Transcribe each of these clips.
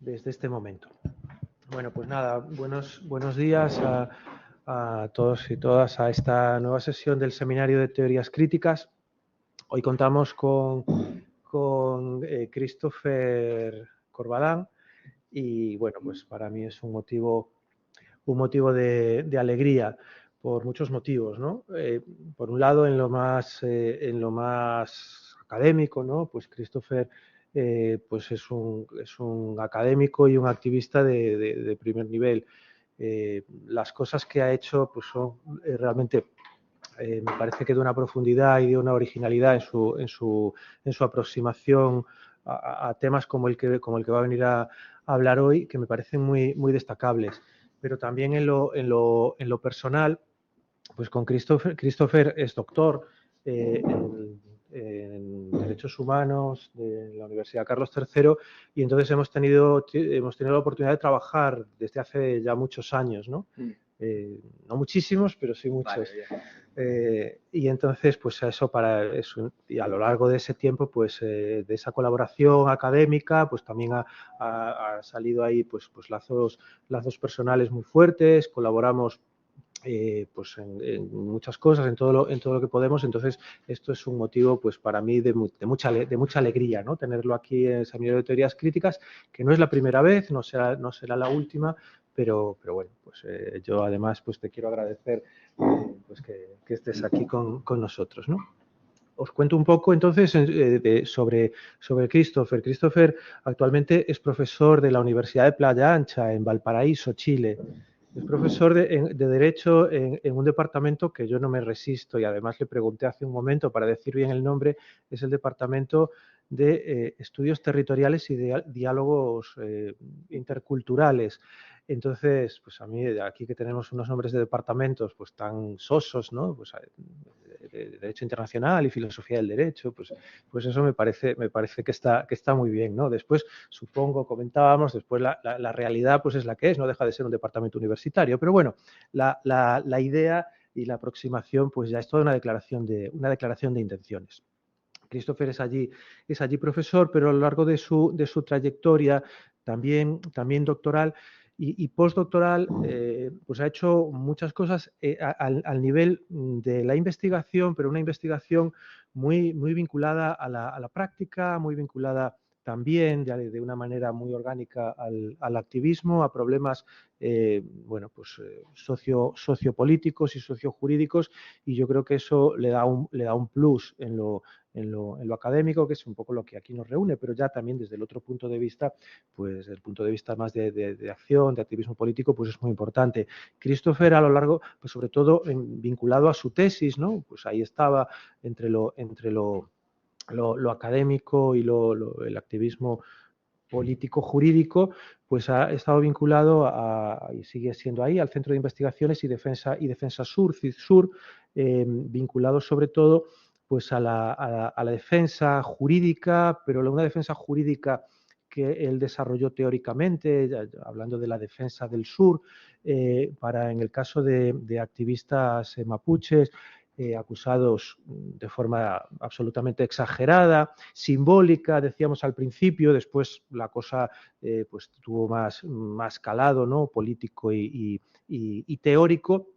desde este momento. Bueno, pues nada, buenos días a todos y todas a esta nueva sesión del Seminario de Teorías Críticas. Hoy contamos con Christopher Corvalán y bueno, pues para mí es un motivo de alegría por muchos motivos, ¿no? Por un lado, en lo más académico, ¿no? Pues Christopher pues es un académico y un activista de primer nivel. Las cosas que ha hecho pues son realmente me parece que de una profundidad y de una originalidad en su aproximación a temas como el que va a venir a hablar hoy, que me parecen muy destacables. Pero también en lo personal, pues con Christopher es doctor en Derechos Humanos de la Universidad Carlos III y entonces hemos tenido la oportunidad de trabajar desde hace ya muchos años, ¿no? No muchísimos, pero sí muchos. Y entonces, pues eso y a lo largo de ese tiempo, pues de esa colaboración académica, pues también ha salido ahí pues lazos personales muy fuertes, colaboramos pues en muchas cosas, en todo lo que podemos. Entonces, esto es un motivo, pues para mí, de mucha alegría, ¿no? Tenerlo aquí en el Seminario de Teorías Críticas, que no es la primera vez, no será la última, pero bueno, pues yo además pues te quiero agradecer pues que estés aquí con nosotros, ¿no? Os cuento un poco entonces sobre Christopher. Christopher actualmente es profesor de la Universidad de Playa Ancha en Valparaíso, Chile. Es profesor de Derecho en un departamento que yo no me resisto y además le pregunté hace un momento para decir bien el nombre, es el Departamento de Estudios Territoriales y Diálogos Interculturales. Entonces, pues a mí aquí que tenemos unos nombres de departamentos pues tan sosos, ¿no? Pues de Derecho Internacional y Filosofía del Derecho, pues eso me parece que está muy bien, ¿no? Después, supongo, comentábamos, después la realidad pues es la que es, no deja de ser un departamento universitario, pero bueno, la idea y la aproximación pues ya es toda una declaración de intenciones. Christopher es allí profesor, pero a lo largo de su trayectoria también doctoral y postdoctoral, pues ha hecho muchas cosas al nivel de la investigación, pero una investigación muy vinculada a la práctica, muy vinculada también de una manera muy orgánica al activismo, a problemas pues, sociopolíticos y sociojurídicos, y yo creo que eso le da un plus en lo académico, que es un poco lo que aquí nos reúne, pero ya también desde el otro punto de vista, pues desde el punto de vista más de acción, de activismo político, pues es muy importante. Christopher a lo largo, pues sobre todo vinculado a su tesis, ¿no? Pues ahí estaba entre lo académico y el activismo político jurídico, pues ha estado vinculado y sigue siendo ahí al Centro de Investigaciones y Defensa Sur, CIDSUR, vinculado sobre todo pues a la defensa jurídica, pero una defensa jurídica que él desarrolló teóricamente, hablando de la defensa del sur, en el caso de activistas mapuches, acusados de forma absolutamente exagerada, simbólica, decíamos al principio, después la cosa pues tuvo más calado, ¿no? Político y teórico,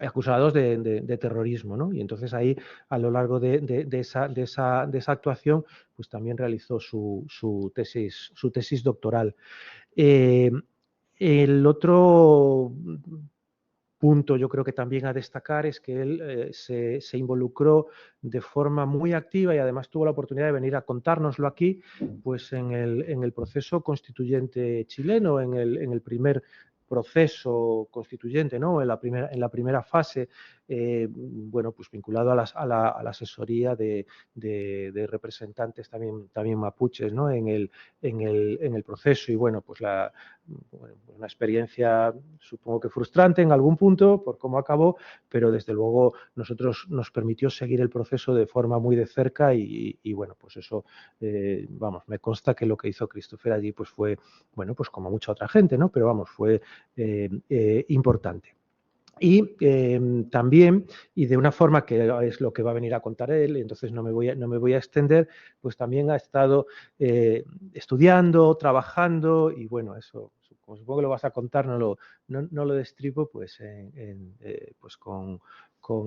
acusados de terrorismo, ¿no? Y entonces ahí, a lo largo de esa actuación, pues también realizó su tesis doctoral. El otro punto yo creo que también a destacar es que él se involucró de forma muy activa y además tuvo la oportunidad de venir a contárnoslo aquí, pues en el proceso constituyente chileno, en el primer proceso constituyente, ¿no? En la primera fase, bueno, pues vinculado a la asesoría de representantes también mapuches, ¿no? En el proceso. Y bueno, pues una experiencia supongo que frustrante en algún punto por cómo acabó, pero desde luego nos permitió seguir el proceso de forma muy de cerca y bueno, pues eso, vamos, me consta que lo que hizo Christopher allí pues fue, bueno, pues como mucha otra gente, ¿no? Pero vamos, fue importante. Y también, y de una forma que es lo que va a venir a contar él, entonces no me voy a extender, pues también ha estado estudiando, trabajando, y bueno, eso, como supongo que lo vas a contar, no lo destripo, pues, pues con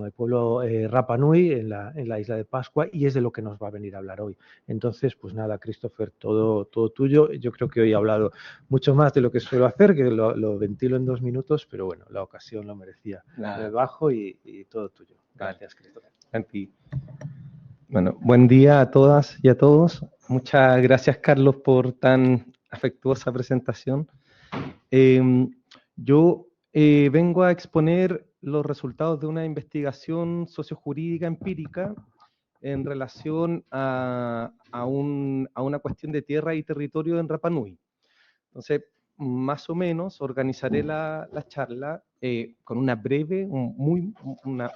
el pueblo Rapa Nui en la isla de Pascua, y es de lo que nos va a venir a hablar hoy. Entonces, pues nada, Christopher, todo tuyo. Yo creo que hoy he hablado mucho más de lo que suelo hacer, que lo ventilo en 2 minutos, pero bueno, la ocasión lo merecía. Me bajo y todo tuyo. Gracias, Christopher. Bueno, buen día a todas y a todos. Muchas gracias, Carlos, por tan afectuosa presentación. Yo vengo a exponer los resultados de una investigación sociojurídica empírica en relación a una cuestión de tierra y territorio en Rapa Nui. Entonces, más o menos organizaré la charla con una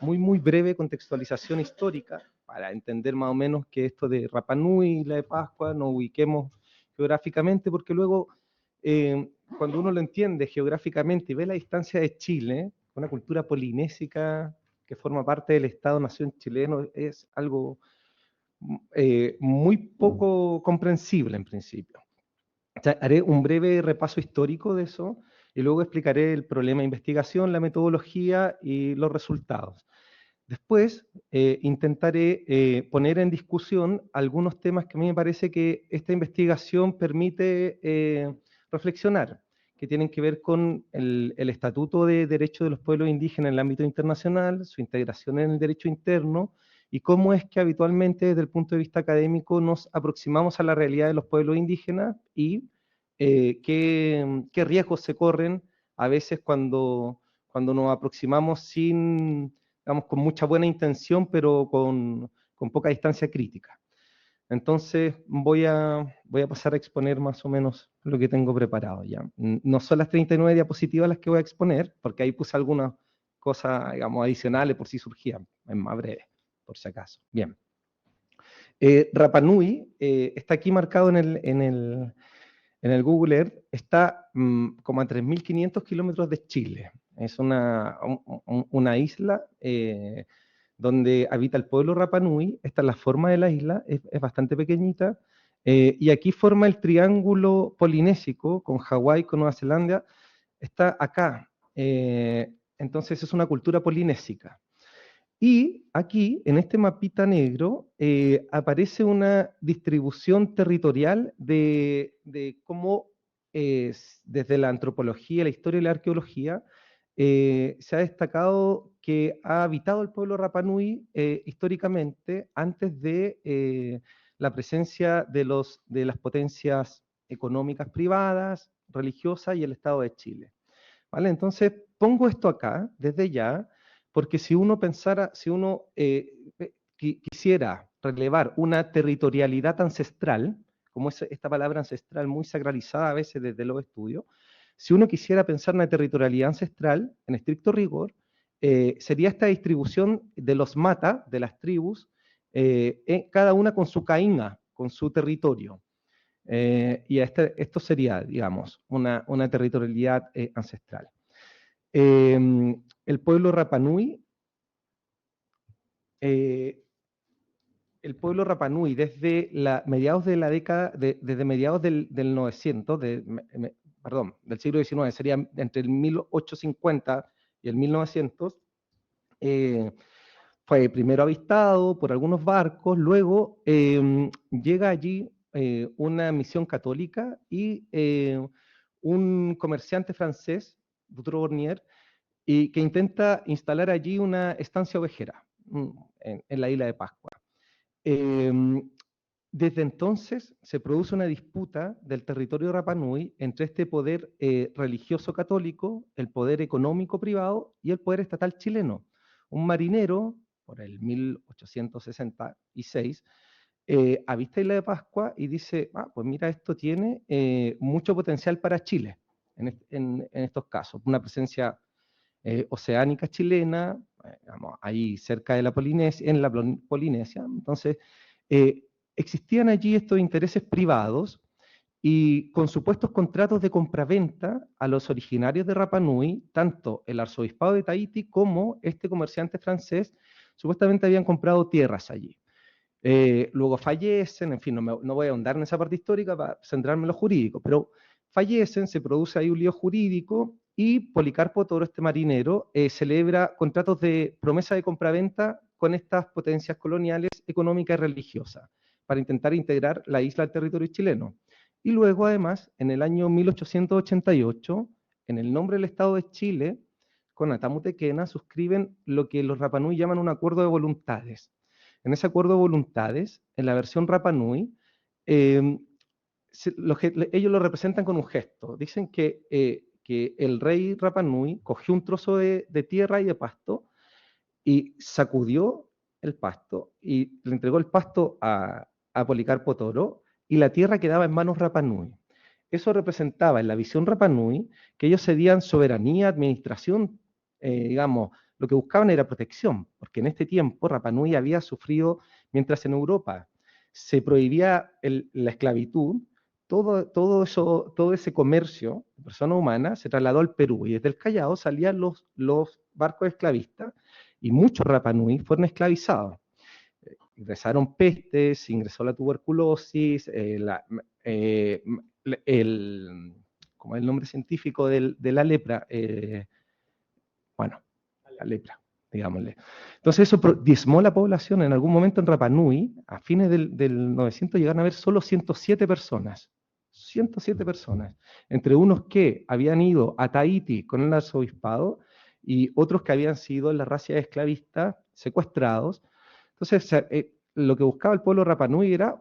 muy breve contextualización histórica para entender más o menos que esto de Rapa Nui y la de Pascua nos ubiquemos geográficamente, porque luego cuando uno lo entiende geográficamente y ve la distancia de Chile, una cultura polinésica que forma parte del Estado-Nación chileno, es algo muy poco comprensible en principio. O sea, haré un breve repaso histórico de eso y luego explicaré el problema de investigación, la metodología y los resultados. Después intentaré poner en discusión algunos temas que a mí me parece que esta investigación permite reflexionar, que tienen que ver con el Estatuto de Derechos de los Pueblos Indígenas en el ámbito internacional, su integración en el derecho interno, y cómo es que habitualmente desde el punto de vista académico nos aproximamos a la realidad de los pueblos indígenas y qué riesgos se corren a veces cuando nos aproximamos sin, digamos, con mucha buena intención, pero con poca distancia crítica. Entonces voy a pasar a exponer más o menos lo que tengo preparado ya. No son las 39 diapositivas las que voy a exponer, porque ahí puse algunas cosas, digamos, adicionales por si surgían, es más breve, por si acaso. Bien. Rapa Nui está aquí marcado en el Google Earth, está como a 3.500 kilómetros de Chile. Es una isla donde habita el pueblo Rapa Nui. Esta es la forma de la isla, es bastante pequeñita. Y aquí forma el triángulo polinésico con Hawái, con Nueva Zelanda. Está acá. Entonces es una cultura polinésica. Y aquí, en este mapita negro, aparece una distribución territorial de cómo desde la antropología, la historia y la arqueología se ha destacado que ha habitado el pueblo Rapa Nui históricamente antes de la presencia de las potencias económicas privadas, religiosas y el Estado de Chile. ¿Vale? Entonces, pongo esto acá desde ya, porque si uno quisiera relevar una territorialidad ancestral, como es esta palabra ancestral muy sacralizada a veces desde los estudios, si uno quisiera pensar una territorialidad ancestral, en estricto rigor, sería esta distribución de los mata, de las tribus, cada una con su caínga, con su territorio. Y esto sería, digamos, una territorialidad ancestral. El pueblo Rapa Nui, desde mediados de la década, desde mediados del 900, del siglo XIX, sería entre el 1850 y el 1900, fue primero avistado por algunos barcos, luego llega allí una misión católica y un comerciante francés, Dutronier, y que intenta instalar allí una estancia ovejera en la isla de Pascua. Desde entonces se produce una disputa del territorio Rapa Nui entre este poder religioso católico, el poder económico privado y el poder estatal chileno. Un marinero, por el 1866, avista Isla de Pascua y dice, pues mira, esto tiene mucho potencial para Chile en estos casos. Una presencia oceánica chilena, digamos, ahí cerca de la Polinesia, en la Polinesia. Entonces, existían allí estos intereses privados y con supuestos contratos de compraventa a los originarios de Rapa Nui, tanto el arzobispado de Tahití como este comerciante francés supuestamente habían comprado tierras allí. Luego fallecen, en fin, no voy a ahondar en esa parte histórica para centrarme en lo jurídico, pero fallecen, se produce ahí un lío jurídico y Policarpo Toro, este marinero, celebra contratos de promesa de compraventa con estas potencias coloniales, económicas y religiosas, para intentar integrar la isla al territorio chileno. Y luego, además, en el año 1888, en el nombre del Estado de Chile, con Atamu Tequena, suscriben lo que los Rapa Nui llaman un acuerdo de voluntades. En ese acuerdo de voluntades, en la versión Rapa Nui, ellos lo representan con un gesto. Dicen que el rey Rapa Nui cogió un trozo de tierra y de pasto y sacudió el pasto y le entregó el pasto a Policarpo Toro y la tierra quedaba en manos Rapa Nui. Eso representaba en la visión Rapa Nui que ellos cedían soberanía, administración, digamos, lo que buscaban era protección, porque en este tiempo Rapa Nui había sufrido, mientras en Europa se prohibía la esclavitud, todo ese comercio de personas humanas se trasladó al Perú y desde el Callao salían los barcos esclavistas y muchos Rapa Nui fueron esclavizados. Ingresaron pestes, ingresó la tuberculosis, ¿cómo es el nombre científico de la lepra? La lepra, digámosle. Entonces eso diezmó la población. En algún momento en Rapa Nui, a fines del 900, llegaron a haber solo 107 personas. 107 personas. Entre unos que habían ido a Tahití con el arzobispado y otros que habían sido en la racia esclavista secuestrados. Entonces, lo que buscaba el pueblo Rapa Nui era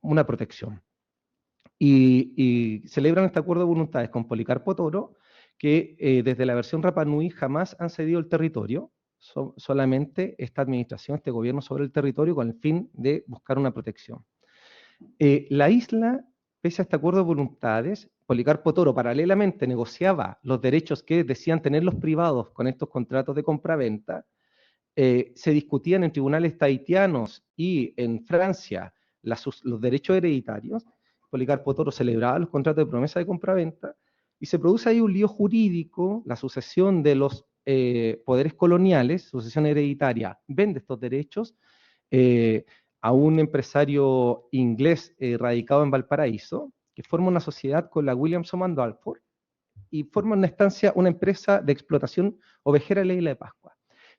una protección. Y celebran este acuerdo de voluntades con Policarpo Toro, que desde la versión Rapa Nui jamás han cedido el territorio, solamente esta administración, este gobierno sobre el territorio con el fin de buscar una protección. La isla, pese a este acuerdo de voluntades, Policarpo Toro paralelamente negociaba los derechos que decían tener los privados con estos contratos de compraventa. Se discutían en tribunales tahitianos y en Francia los derechos hereditarios. Policarpo Toro celebraba los contratos de promesa de compraventa y se produce ahí un lío jurídico, la sucesión de los poderes coloniales, sucesión hereditaria, vende estos derechos a un empresario inglés radicado en Valparaíso, que forma una sociedad con la Williamson and Alford y forma una empresa de explotación ovejera en la isla de Pascua.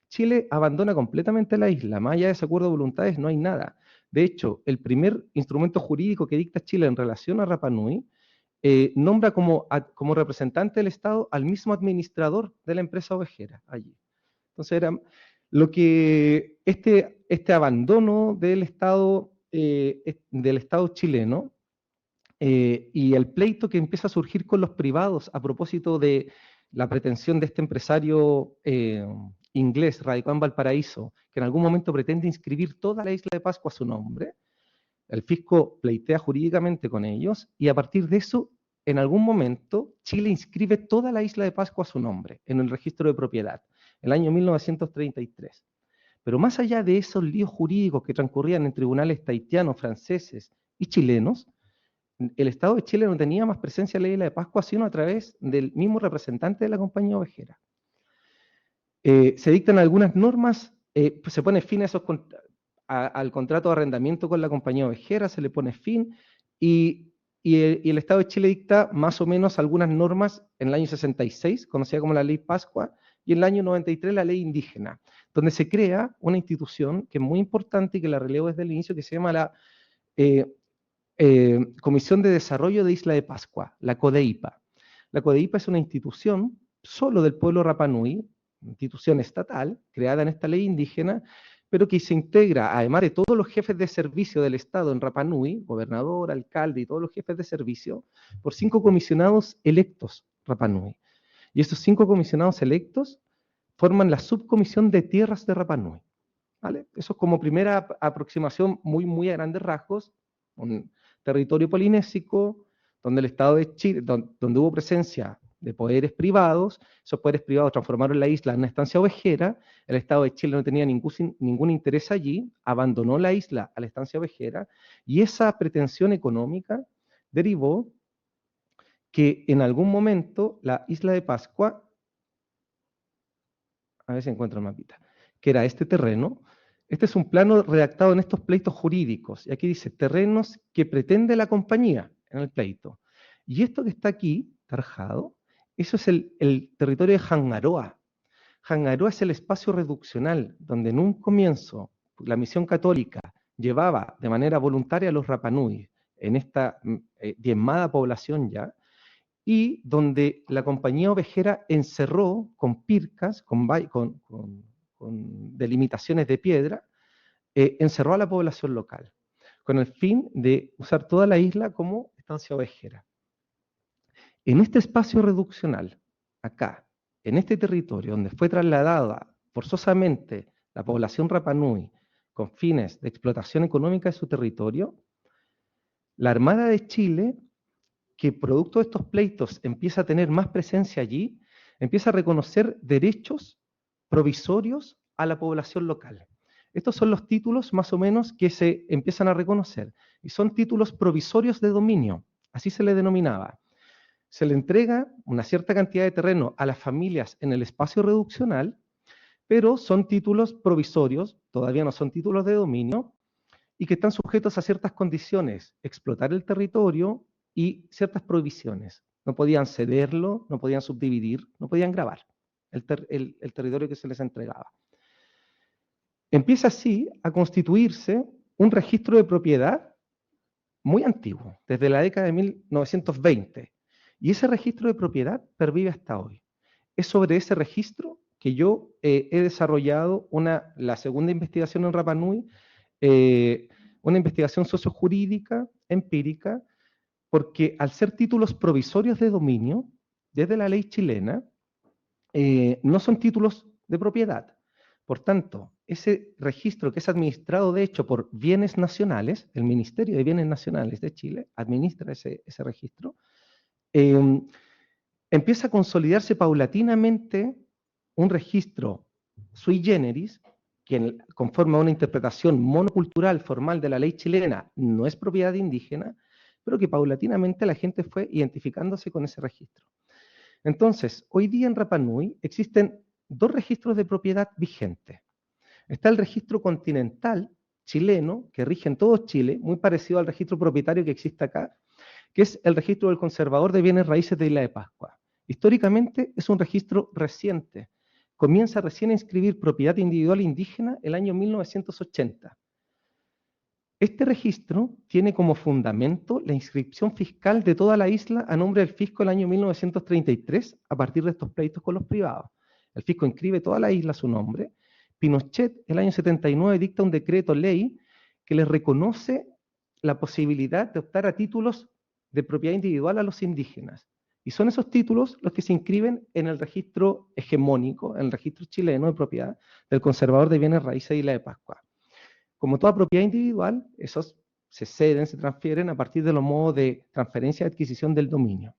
Chile abandona completamente la isla, más allá de ese acuerdo de voluntades no hay nada. De hecho, el primer instrumento jurídico que dicta Chile en relación a Rapa Nui nombra como representante del Estado al mismo administrador de la empresa ovejera allí. Entonces era lo que este abandono del Estado chileno y el pleito que empieza a surgir con los privados a propósito de la pretensión de este empresario inglés radicado en Valparaíso, que en algún momento pretende inscribir toda la isla de Pascua a su nombre. El fisco pleitea jurídicamente con ellos y a partir de eso, en algún momento, Chile inscribe toda la isla de Pascua a su nombre en el registro de propiedad, el año 1933. Pero más allá de esos líos jurídicos que transcurrían en tribunales tahitianos, franceses y chilenos, el Estado de Chile no tenía más presencia en la isla de Pascua sino a través del mismo representante de la compañía ovejera. Se dictan algunas normas, se pone fin a al contrato de arrendamiento con la compañía ovejera, se le pone fin, y el Estado de Chile dicta más o menos algunas normas en el año 66, conocida como la Ley Pascua, y en el año 93 la Ley Indígena, donde se crea una institución que es muy importante y que la relevo desde el inicio, que se llama la Comisión de Desarrollo de Isla de Pascua, la CODEIPA. La CODEIPA es una institución solo del pueblo Rapa Nui, institución estatal, creada en esta ley indígena, pero que se integra, además de todos los jefes de servicio del Estado en Rapa Nui, gobernador, alcalde y todos los jefes de servicio, por 5 comisionados electos Rapa Nui. Y estos 5 comisionados electos forman la subcomisión de tierras de Rapa Nui. ¿Vale? Eso es como primera aproximación muy a grandes rasgos, un territorio polinésico, donde el Estado de Chile, donde hubo presencia de poderes privados, esos poderes privados transformaron la isla en una estancia ovejera, el Estado de Chile no tenía ningún interés allí, abandonó la isla a la estancia ovejera, y esa pretensión económica derivó que en algún momento la isla de Pascua, a ver si encuentro el mapita, que era este terreno. Este es un plano redactado en estos pleitos jurídicos. Y aquí dice, terrenos que pretende la compañía en el pleito. Y esto que está aquí, tarjado, eso es el territorio de Hangaroa. Hangaroa es el espacio reduccional, donde en un comienzo la misión católica llevaba de manera voluntaria a los Rapanui en esta diezmada población ya, y donde la compañía ovejera encerró con pircas, con delimitaciones de piedra, encerró a la población local, con el fin de usar toda la isla como estancia ovejera. En este espacio reduccional, acá, en este territorio donde fue trasladada forzosamente la población Rapanui con fines de explotación económica de su territorio, la Armada de Chile, que producto de estos pleitos empieza a tener más presencia allí, empieza a reconocer derechos provisorios a la población local. Estos son los títulos más o menos que se empiezan a reconocer, y son títulos provisorios de dominio, así se le denominaba. Se le entrega una cierta cantidad de terreno a las familias en el espacio reduccional, pero son títulos provisorios, todavía no son títulos de dominio, y que están sujetos a ciertas condiciones, explotar el territorio y ciertas prohibiciones. No podían cederlo, no podían subdividir, no podían grabar el territorio que se les entregaba. Empieza así a constituirse un registro de propiedad muy antiguo, desde la década de 1920, y ese registro de propiedad pervive hasta hoy. Es sobre ese registro que yo he desarrollado la segunda investigación en Rapanui, una investigación sociojurídica, empírica, porque al ser títulos provisorios de dominio, desde la ley chilena, no son títulos de propiedad. Por tanto, ese registro que es administrado, de hecho, por Bienes Nacionales, el Ministerio de Bienes Nacionales de Chile administra ese registro, empieza a consolidarse paulatinamente un registro sui generis, que conforme a una interpretación monocultural formal de la ley chilena no es propiedad indígena, pero que paulatinamente la gente fue identificándose con ese registro. Entonces, hoy día en Rapanui existen dos registros de propiedad vigentes. Está el registro continental chileno, que rige en todo Chile, muy parecido al registro propietario que existe acá, que es el registro del conservador de bienes raíces de Isla de Pascua. Históricamente es un registro reciente. Comienza recién a inscribir propiedad individual indígena el año 1980. Este registro tiene como fundamento la inscripción fiscal de toda la isla a nombre del fisco el año 1933, a partir de estos pleitos con los privados. El fisco inscribe toda la isla a su nombre. Pinochet, el año 79, dicta un decreto ley que les reconoce la posibilidad de optar a títulos de propiedad individual a los indígenas. Y son esos títulos los que se inscriben en el registro hegemónico, en el registro chileno de propiedad del conservador de bienes raíces de Isla de Pascua. Como toda propiedad individual, esos se ceden, se transfieren a partir de los modos de transferencia y adquisición del dominio,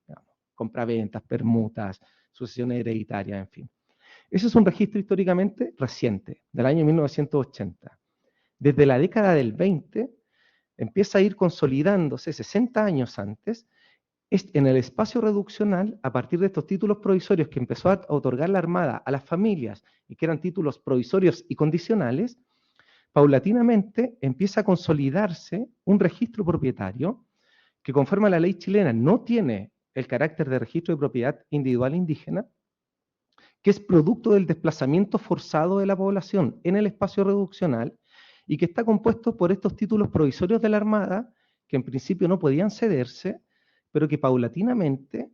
compraventas, permutas, sucesiones hereditarias, en fin. Ese es un registro históricamente reciente, del año 1980. Desde la década del 20 empieza a ir consolidándose 60 años antes en el espacio reduccional, a partir de estos títulos provisorios que empezó a otorgar la Armada a las familias y que eran títulos provisorios y condicionales. Paulatinamente empieza a consolidarse un registro propietario que, conforme a la ley chilena, no tiene el carácter de registro de propiedad individual indígena, que es producto del desplazamiento forzado de la población en el espacio reduccional y que está compuesto por estos títulos provisorios de la Armada, que en principio no podían cederse, pero que paulatinamente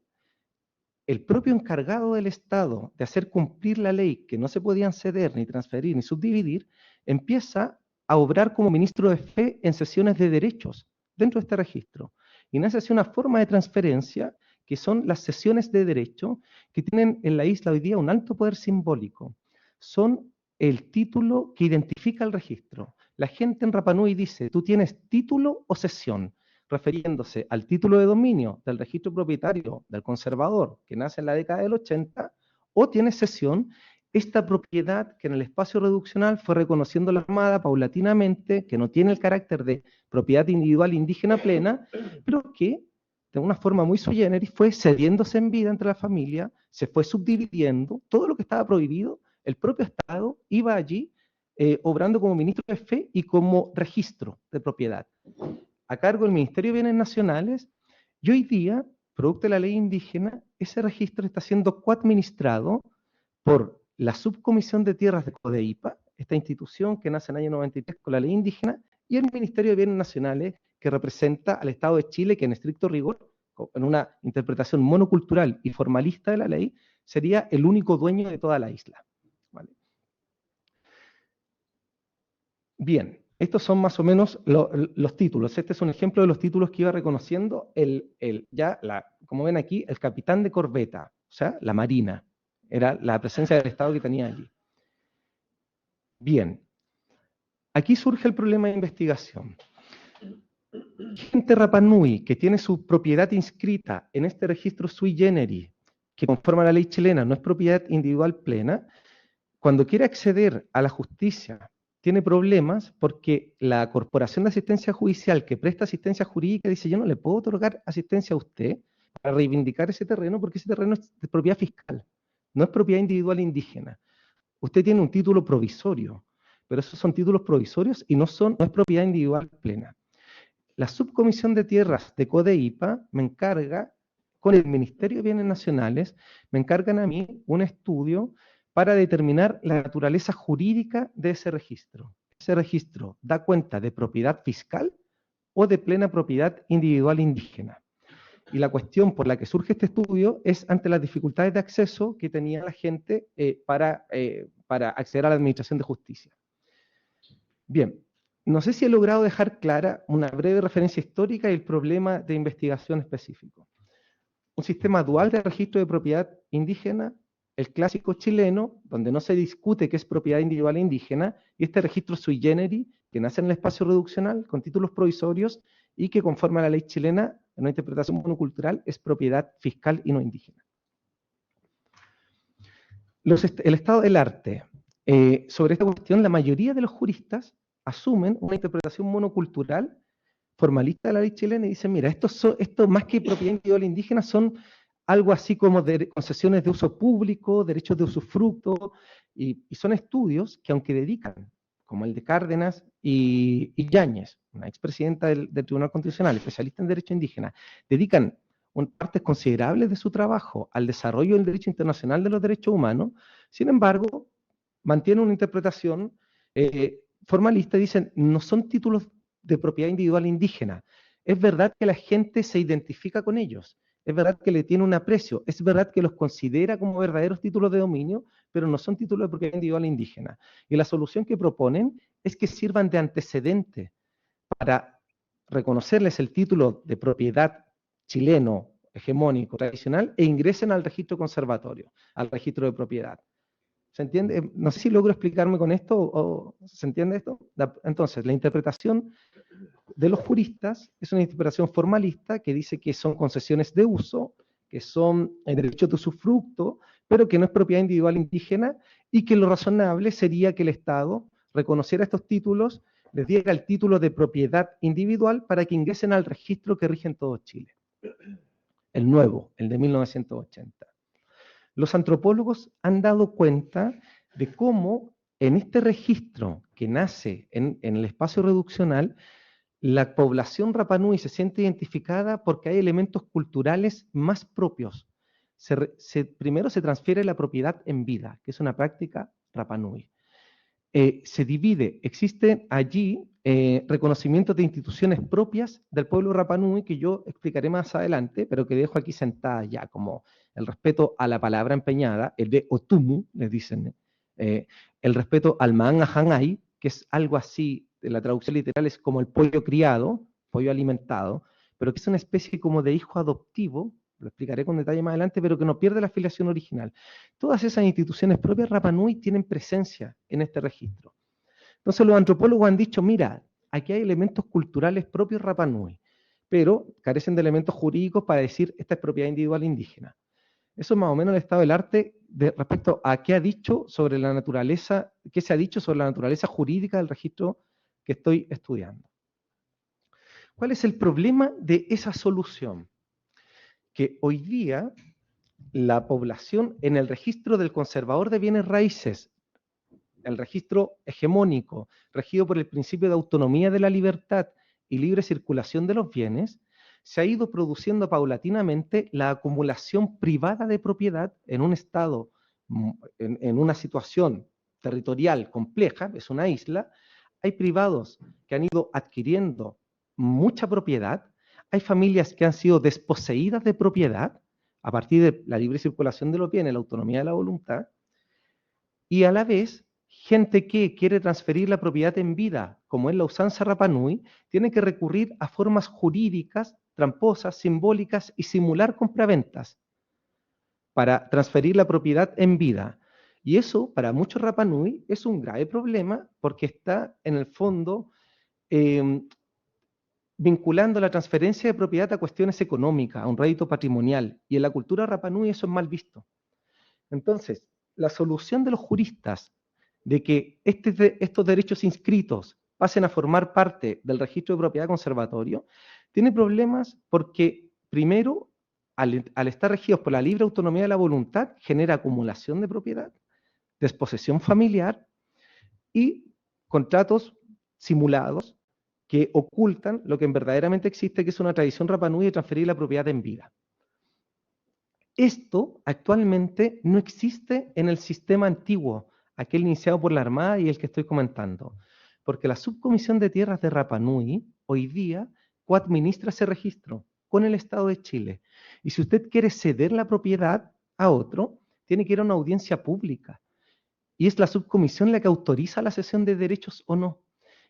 el propio encargado del Estado de hacer cumplir la ley, que no se podían ceder, ni transferir, ni subdividir, empieza a obrar como ministro de fe en cesiones de derechos dentro de este registro. Y nace así una forma de transferencia que son las cesiones de derecho que tienen en la isla hoy día un alto poder simbólico. Son el título que identifica el registro. La gente en Rapanui dice, tú tienes título o cesión, refiriéndose al título de dominio del registro propietario del conservador, que nace en la década del 80, o tienes cesión, esta propiedad que en el espacio reduccional fue reconociendo la Armada paulatinamente, que no tiene el carácter de propiedad individual indígena plena, pero que de una forma muy sui generis, fue cediéndose en vida entre la familia, se fue subdividiendo, todo lo que estaba prohibido, el propio Estado iba allí obrando como ministro de fe y como registro de propiedad, a cargo del Ministerio de Bienes Nacionales, y hoy día, producto de la ley indígena, ese registro está siendo coadministrado por la Subcomisión de Tierras de CODEIPA, esta institución que nace en el año 93 con la ley indígena, y el Ministerio de Bienes Nacionales, que representa al Estado de Chile, que en estricto rigor, en una interpretación monocultural y formalista de la ley, sería el único dueño de toda la isla. ¿Vale? Bien, estos son más o menos los títulos. Este es un ejemplo de los títulos que iba reconociendo como ven aquí, el capitán de corbeta, o sea, la marina. Era la presencia del Estado que tenía allí. Bien, aquí surge el problema de investigación. Gente Rapa Nui que tiene su propiedad inscrita en este registro sui generis, que conforme a la ley chilena no es propiedad individual plena, cuando quiere acceder a la justicia tiene problemas porque la Corporación de Asistencia Judicial que presta asistencia jurídica dice: yo no le puedo otorgar asistencia a usted para reivindicar ese terreno porque ese terreno es de propiedad fiscal, no es propiedad individual indígena. Usted tiene un título provisorio, pero esos son títulos provisorios y no es propiedad individual plena. La Subcomisión de Tierras de CODEIPA me encarga, con el Ministerio de Bienes Nacionales, me encargan a mí un estudio para determinar la naturaleza jurídica de ese registro. Ese registro da cuenta de propiedad fiscal o de plena propiedad individual indígena. Y la cuestión por la que surge este estudio es ante las dificultades de acceso que tenía la gente para acceder a la administración de justicia. Bien, no sé si he logrado dejar clara una breve referencia histórica y el problema de investigación específico. Un sistema dual de registro de propiedad indígena, el clásico chileno, donde no se discute qué es propiedad individual indígena, y este registro sui generis, que nace en el espacio reduccional, con títulos provisorios, y que conforme a la ley chilena, en una interpretación monocultural, es propiedad fiscal y no indígena. El estado del arte. Sobre esta cuestión, la mayoría de los juristas asumen una interpretación monocultural formalista de la ley chilena y dicen: mira, esto más que propiedad individual indígena son algo así como concesiones de uso público, derechos de usufructo, y son estudios que, aunque dedican, como el de Cárdenas y Yáñez, una expresidenta del Tribunal Constitucional, especialista en derecho indígena, dedican partes considerables de su trabajo al desarrollo del derecho internacional de los derechos humanos, sin embargo, mantienen una interpretación formalista y dicen: no son títulos de propiedad individual indígena. Es verdad que la gente se identifica con ellos, es verdad que le tiene un aprecio, es verdad que los considera como verdaderos títulos de dominio, pero no son títulos de propiedad individual indígena. Y la solución que proponen es que sirvan de antecedente para reconocerles el título de propiedad chileno, hegemónico, tradicional, e ingresen al registro conservatorio, al registro de propiedad. ¿Se entiende? No sé si logro explicarme con esto, o ¿se entiende esto? Entonces, la interpretación de los juristas es una interpretación formalista que dice que son concesiones de uso, que son derechos de usufructo, pero que no es propiedad individual indígena, y que lo razonable sería que el Estado reconociera estos títulos, les diera el título de propiedad individual para que ingresen al registro que rige en todo Chile. El nuevo, el de 1980. Los antropólogos han dado cuenta de cómo en este registro que nace en el espacio reduccional, la población Rapa Nui se siente identificada porque hay elementos culturales más propios. Primero se transfiere la propiedad en vida, que es una práctica Rapa Nui. Se divide, existen allí reconocimientos de instituciones propias del pueblo Rapa Nui, que yo explicaré más adelante, pero que dejo aquí sentada ya, como el respeto a la palabra empeñada, el de Otumu, les dicen, el respeto al Maangahangai, que es algo así, la traducción literal es como el pollo criado, pollo alimentado, pero que es una especie como de hijo adoptivo, lo explicaré con detalle más adelante, pero que no pierde la afiliación original. Todas esas instituciones propias Rapa Nui tienen presencia en este registro. Entonces los antropólogos han dicho: mira, aquí hay elementos culturales propios Rapa Nui, pero carecen de elementos jurídicos para decir esta es propiedad individual indígena. Eso es más o menos el estado del arte respecto a qué ha dicho sobre la naturaleza, qué se ha dicho sobre la naturaleza jurídica del registro que estoy estudiando. ¿Cuál es el problema de esa solución? que hoy día la población en el registro del conservador de bienes raíces, el registro hegemónico, regido por el principio de autonomía de la libertad y libre circulación de los bienes, se ha ido produciendo paulatinamente la acumulación privada de propiedad en un estado, en una situación territorial compleja, es una isla. Hay privados que han ido adquiriendo mucha propiedad, hay familias que han sido desposeídas de propiedad a partir de la libre circulación de los bienes, la autonomía de la voluntad, y a la vez gente que quiere transferir la propiedad en vida, como es la usanza Rapa Nui, tiene que recurrir a formas jurídicas, tramposas, simbólicas y simular compraventas para transferir la propiedad en vida. Y eso, para muchos Rapa Nui, es un grave problema porque está, en el fondo, vinculando la transferencia de propiedad a cuestiones económicas, a un rédito patrimonial. Y en la cultura Rapa Nui eso es mal visto. Entonces, la solución de los juristas de que estos derechos inscritos pasen a formar parte del registro de propiedad conservatorio, tiene problemas porque, primero, al estar regidos por la libre autonomía de la voluntad, genera acumulación de propiedad, desposesión familiar y contratos simulados que ocultan lo que verdaderamente existe, que es una tradición Rapa Nui de transferir la propiedad en vida. Esto actualmente no existe en el sistema antiguo, aquel iniciado por la Armada y el que estoy comentando, porque la Subcomisión de Tierras de Rapa Nui hoy día coadministra ese registro con el Estado de Chile. Y si usted quiere ceder la propiedad a otro, tiene que ir a una audiencia pública. Y es la subcomisión la que autoriza la cesión de derechos o no.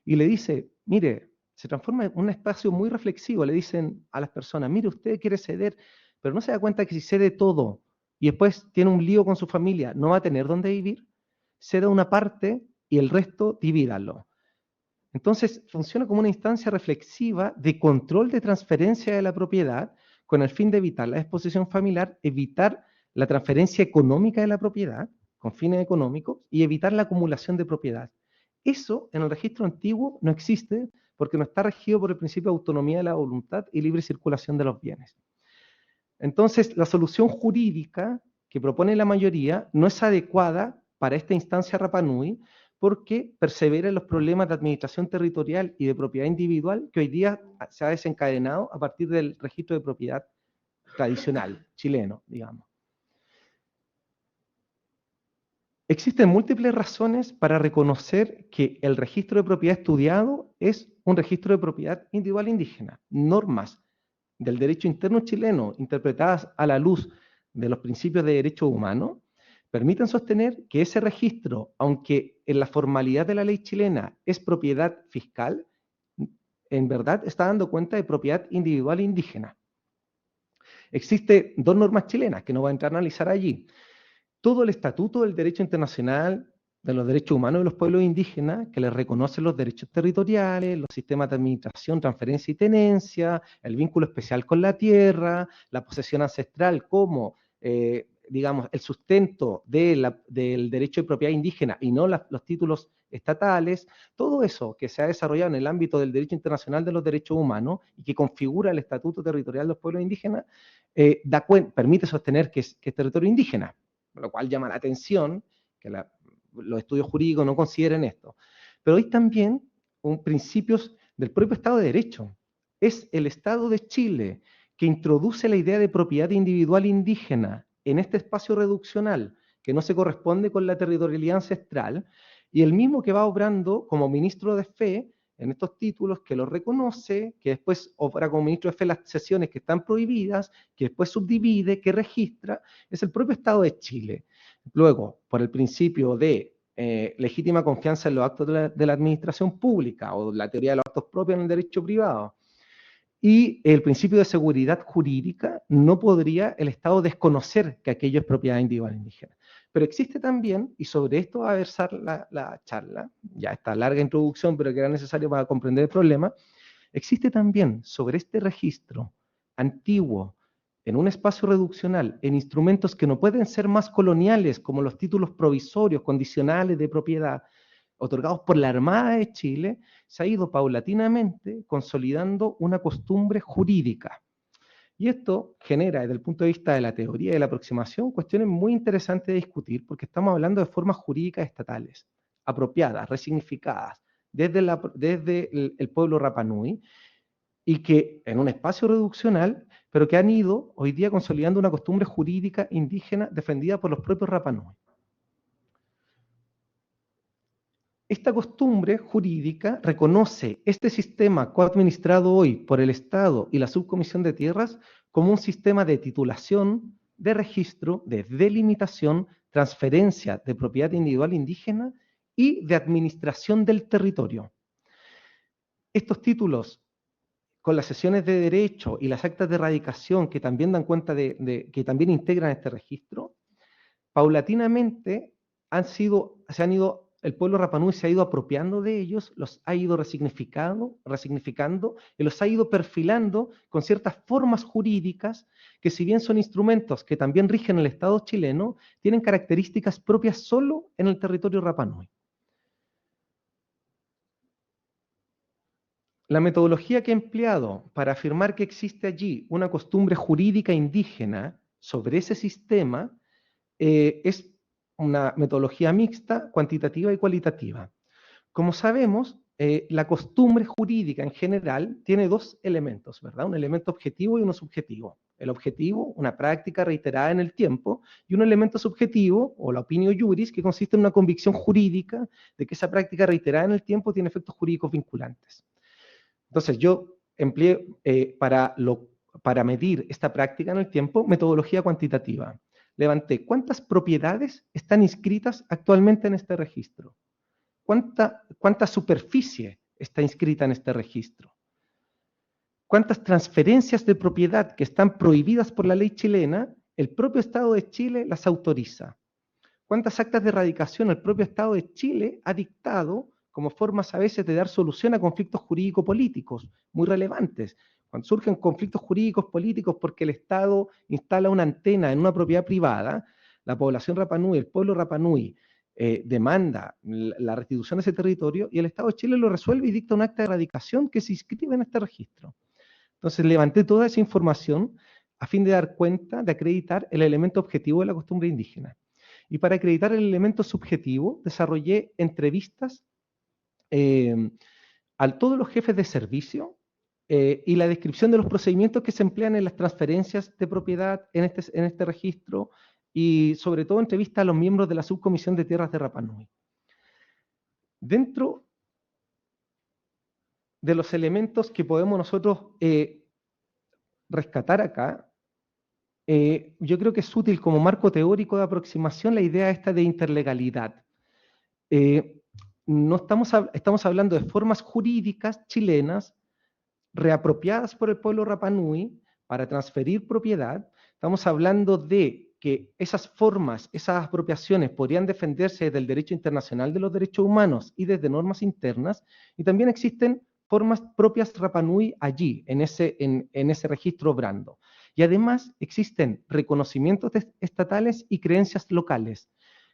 Y le dice, mire, se transforma en un espacio muy reflexivo. Le dicen a las personas, mire, usted quiere ceder, pero no se da cuenta que si cede todo y después tiene un lío con su familia, no va a tener dónde vivir, ceda una parte y el resto divídalo. Entonces funciona como una instancia reflexiva de control de transferencia de la propiedad con el fin de evitar la exposición familiar, evitar la transferencia económica de la propiedad con fines económicos y evitar la acumulación de propiedad. Eso en el registro antiguo no existe porque no está regido por el principio de autonomía de la voluntad y libre circulación de los bienes. Entonces, la solución jurídica que propone la mayoría no es adecuada para esta instancia Rapa Nui porque persevera en los problemas de administración territorial y de propiedad individual que hoy día se ha desencadenado a partir del registro de propiedad tradicional chileno, digamos. Existen múltiples razones para reconocer que el registro de propiedad estudiado es un registro de propiedad individual indígena. Normas del derecho interno chileno, interpretadas a la luz de los principios de derechos humanos, permiten sostener que ese registro, aunque en la formalidad de la ley chilena es propiedad fiscal, en verdad está dando cuenta de propiedad individual indígena. Existen dos normas chilenas que no voy a entrar a analizar allí. Todo el Estatuto del Derecho Internacional de los Derechos Humanos de los Pueblos Indígenas, que les reconoce los derechos territoriales, los sistemas de administración, transferencia y tenencia, el vínculo especial con la tierra, la posesión ancestral como, digamos, el sustento del derecho de propiedad indígena y no los títulos estatales, todo eso que se ha desarrollado en el ámbito del derecho internacional de los derechos humanos y que configura el Estatuto Territorial de los Pueblos Indígenas, permite sostener que es territorio indígena, lo cual llama la atención que los estudios jurídicos no consideren esto. Pero hay también principios del propio Estado de Derecho. Es el Estado de Chile que introduce la idea de propiedad individual indígena en este espacio reduccional, que no se corresponde con la territorialidad ancestral, y el mismo que va obrando como ministro de fe en estos títulos, que los reconoce, que después obra como ministro de fe las cesiones que están prohibidas, que después subdivide, que registra, es el propio Estado de Chile. Luego, por el principio de legítima confianza en los actos de la administración pública o la teoría de los actos propios en el derecho privado, y el principio de seguridad jurídica, no podría el Estado desconocer que aquello es propiedad individual indígena. Pero existe también, y sobre esto va a versar la charla, ya esta larga introducción, pero que era necesario para comprender el problema, existe también sobre este registro antiguo, en un espacio reduccional, en instrumentos que no pueden ser más coloniales, como los títulos provisorios, condicionales de propiedad, otorgados por la Armada de Chile, se ha ido paulatinamente consolidando una costumbre jurídica. Y esto genera, desde el punto de vista de la teoría y de la aproximación, cuestiones muy interesantes de discutir, porque estamos hablando de formas jurídicas estatales, apropiadas, resignificadas, desde el pueblo Rapa Nui, y que en un espacio reduccional, pero que han ido hoy día consolidando una costumbre jurídica indígena defendida por los propios Rapa Nui. Esta costumbre jurídica reconoce este sistema coadministrado hoy por el Estado y la Subcomisión de Tierras como un sistema de titulación, de registro, de delimitación, transferencia de propiedad individual indígena y de administración del territorio. Estos títulos, con las sesiones de derecho y las actas de erradicación que también dan cuenta que también integran este registro, paulatinamente el pueblo Rapa Nui se ha ido apropiando de ellos, los ha ido resignificando y los ha ido perfilando con ciertas formas jurídicas que, si bien son instrumentos que también rigen el Estado chileno, tienen características propias solo en el territorio Rapa Nui. La metodología que he empleado para afirmar que existe allí una costumbre jurídica indígena sobre ese sistema es una metodología mixta, cuantitativa y cualitativa. Como sabemos, la costumbre jurídica en general tiene dos elementos, ¿verdad? Un elemento objetivo y uno subjetivo. El objetivo, una práctica reiterada en el tiempo, y un elemento subjetivo, o la opinio juris, que consiste en una convicción jurídica de que esa práctica reiterada en el tiempo tiene efectos jurídicos vinculantes. Entonces, yo empleé para medir esta práctica en el tiempo metodología cuantitativa. Levanté cuántas propiedades están inscritas actualmente en este registro, cuánta superficie está inscrita en este registro, cuántas transferencias de propiedad que están prohibidas por la ley chilena, el propio Estado de Chile las autoriza, cuántas actas de erradicación el propio Estado de Chile ha dictado como formas a veces de dar solución a conflictos jurídico-políticos muy relevantes. Cuando surgen conflictos jurídicos políticos porque el Estado instala una antena en una propiedad privada, la población Rapa Nui, el pueblo Rapa Nui, demanda la restitución de ese territorio y el Estado de Chile lo resuelve y dicta un acta de erradicación que se inscribe en este registro. Entonces levanté toda esa información a fin de dar cuenta, de acreditar el elemento objetivo de la costumbre indígena. Y para acreditar el elemento subjetivo, desarrollé entrevistas a todos los jefes de servicio y la descripción de los procedimientos que se emplean en las transferencias de propiedad en este registro, y sobre todo entrevista a los miembros de la Subcomisión de Tierras de Rapa Nui. Dentro de los elementos que podemos nosotros rescatar acá, yo creo que es útil como marco teórico de aproximación la idea esta de interlegalidad. No estamos hablando de formas jurídicas chilenas reapropiadas por el pueblo Rapa Nui para transferir propiedad. Estamos hablando de que esas formas, esas apropiaciones podrían defenderse desde el derecho internacional de los derechos humanos y desde normas internas, y también existen formas propias Rapa Nui allí, en ese registro obrando. Y además existen reconocimientos estatales y creencias locales.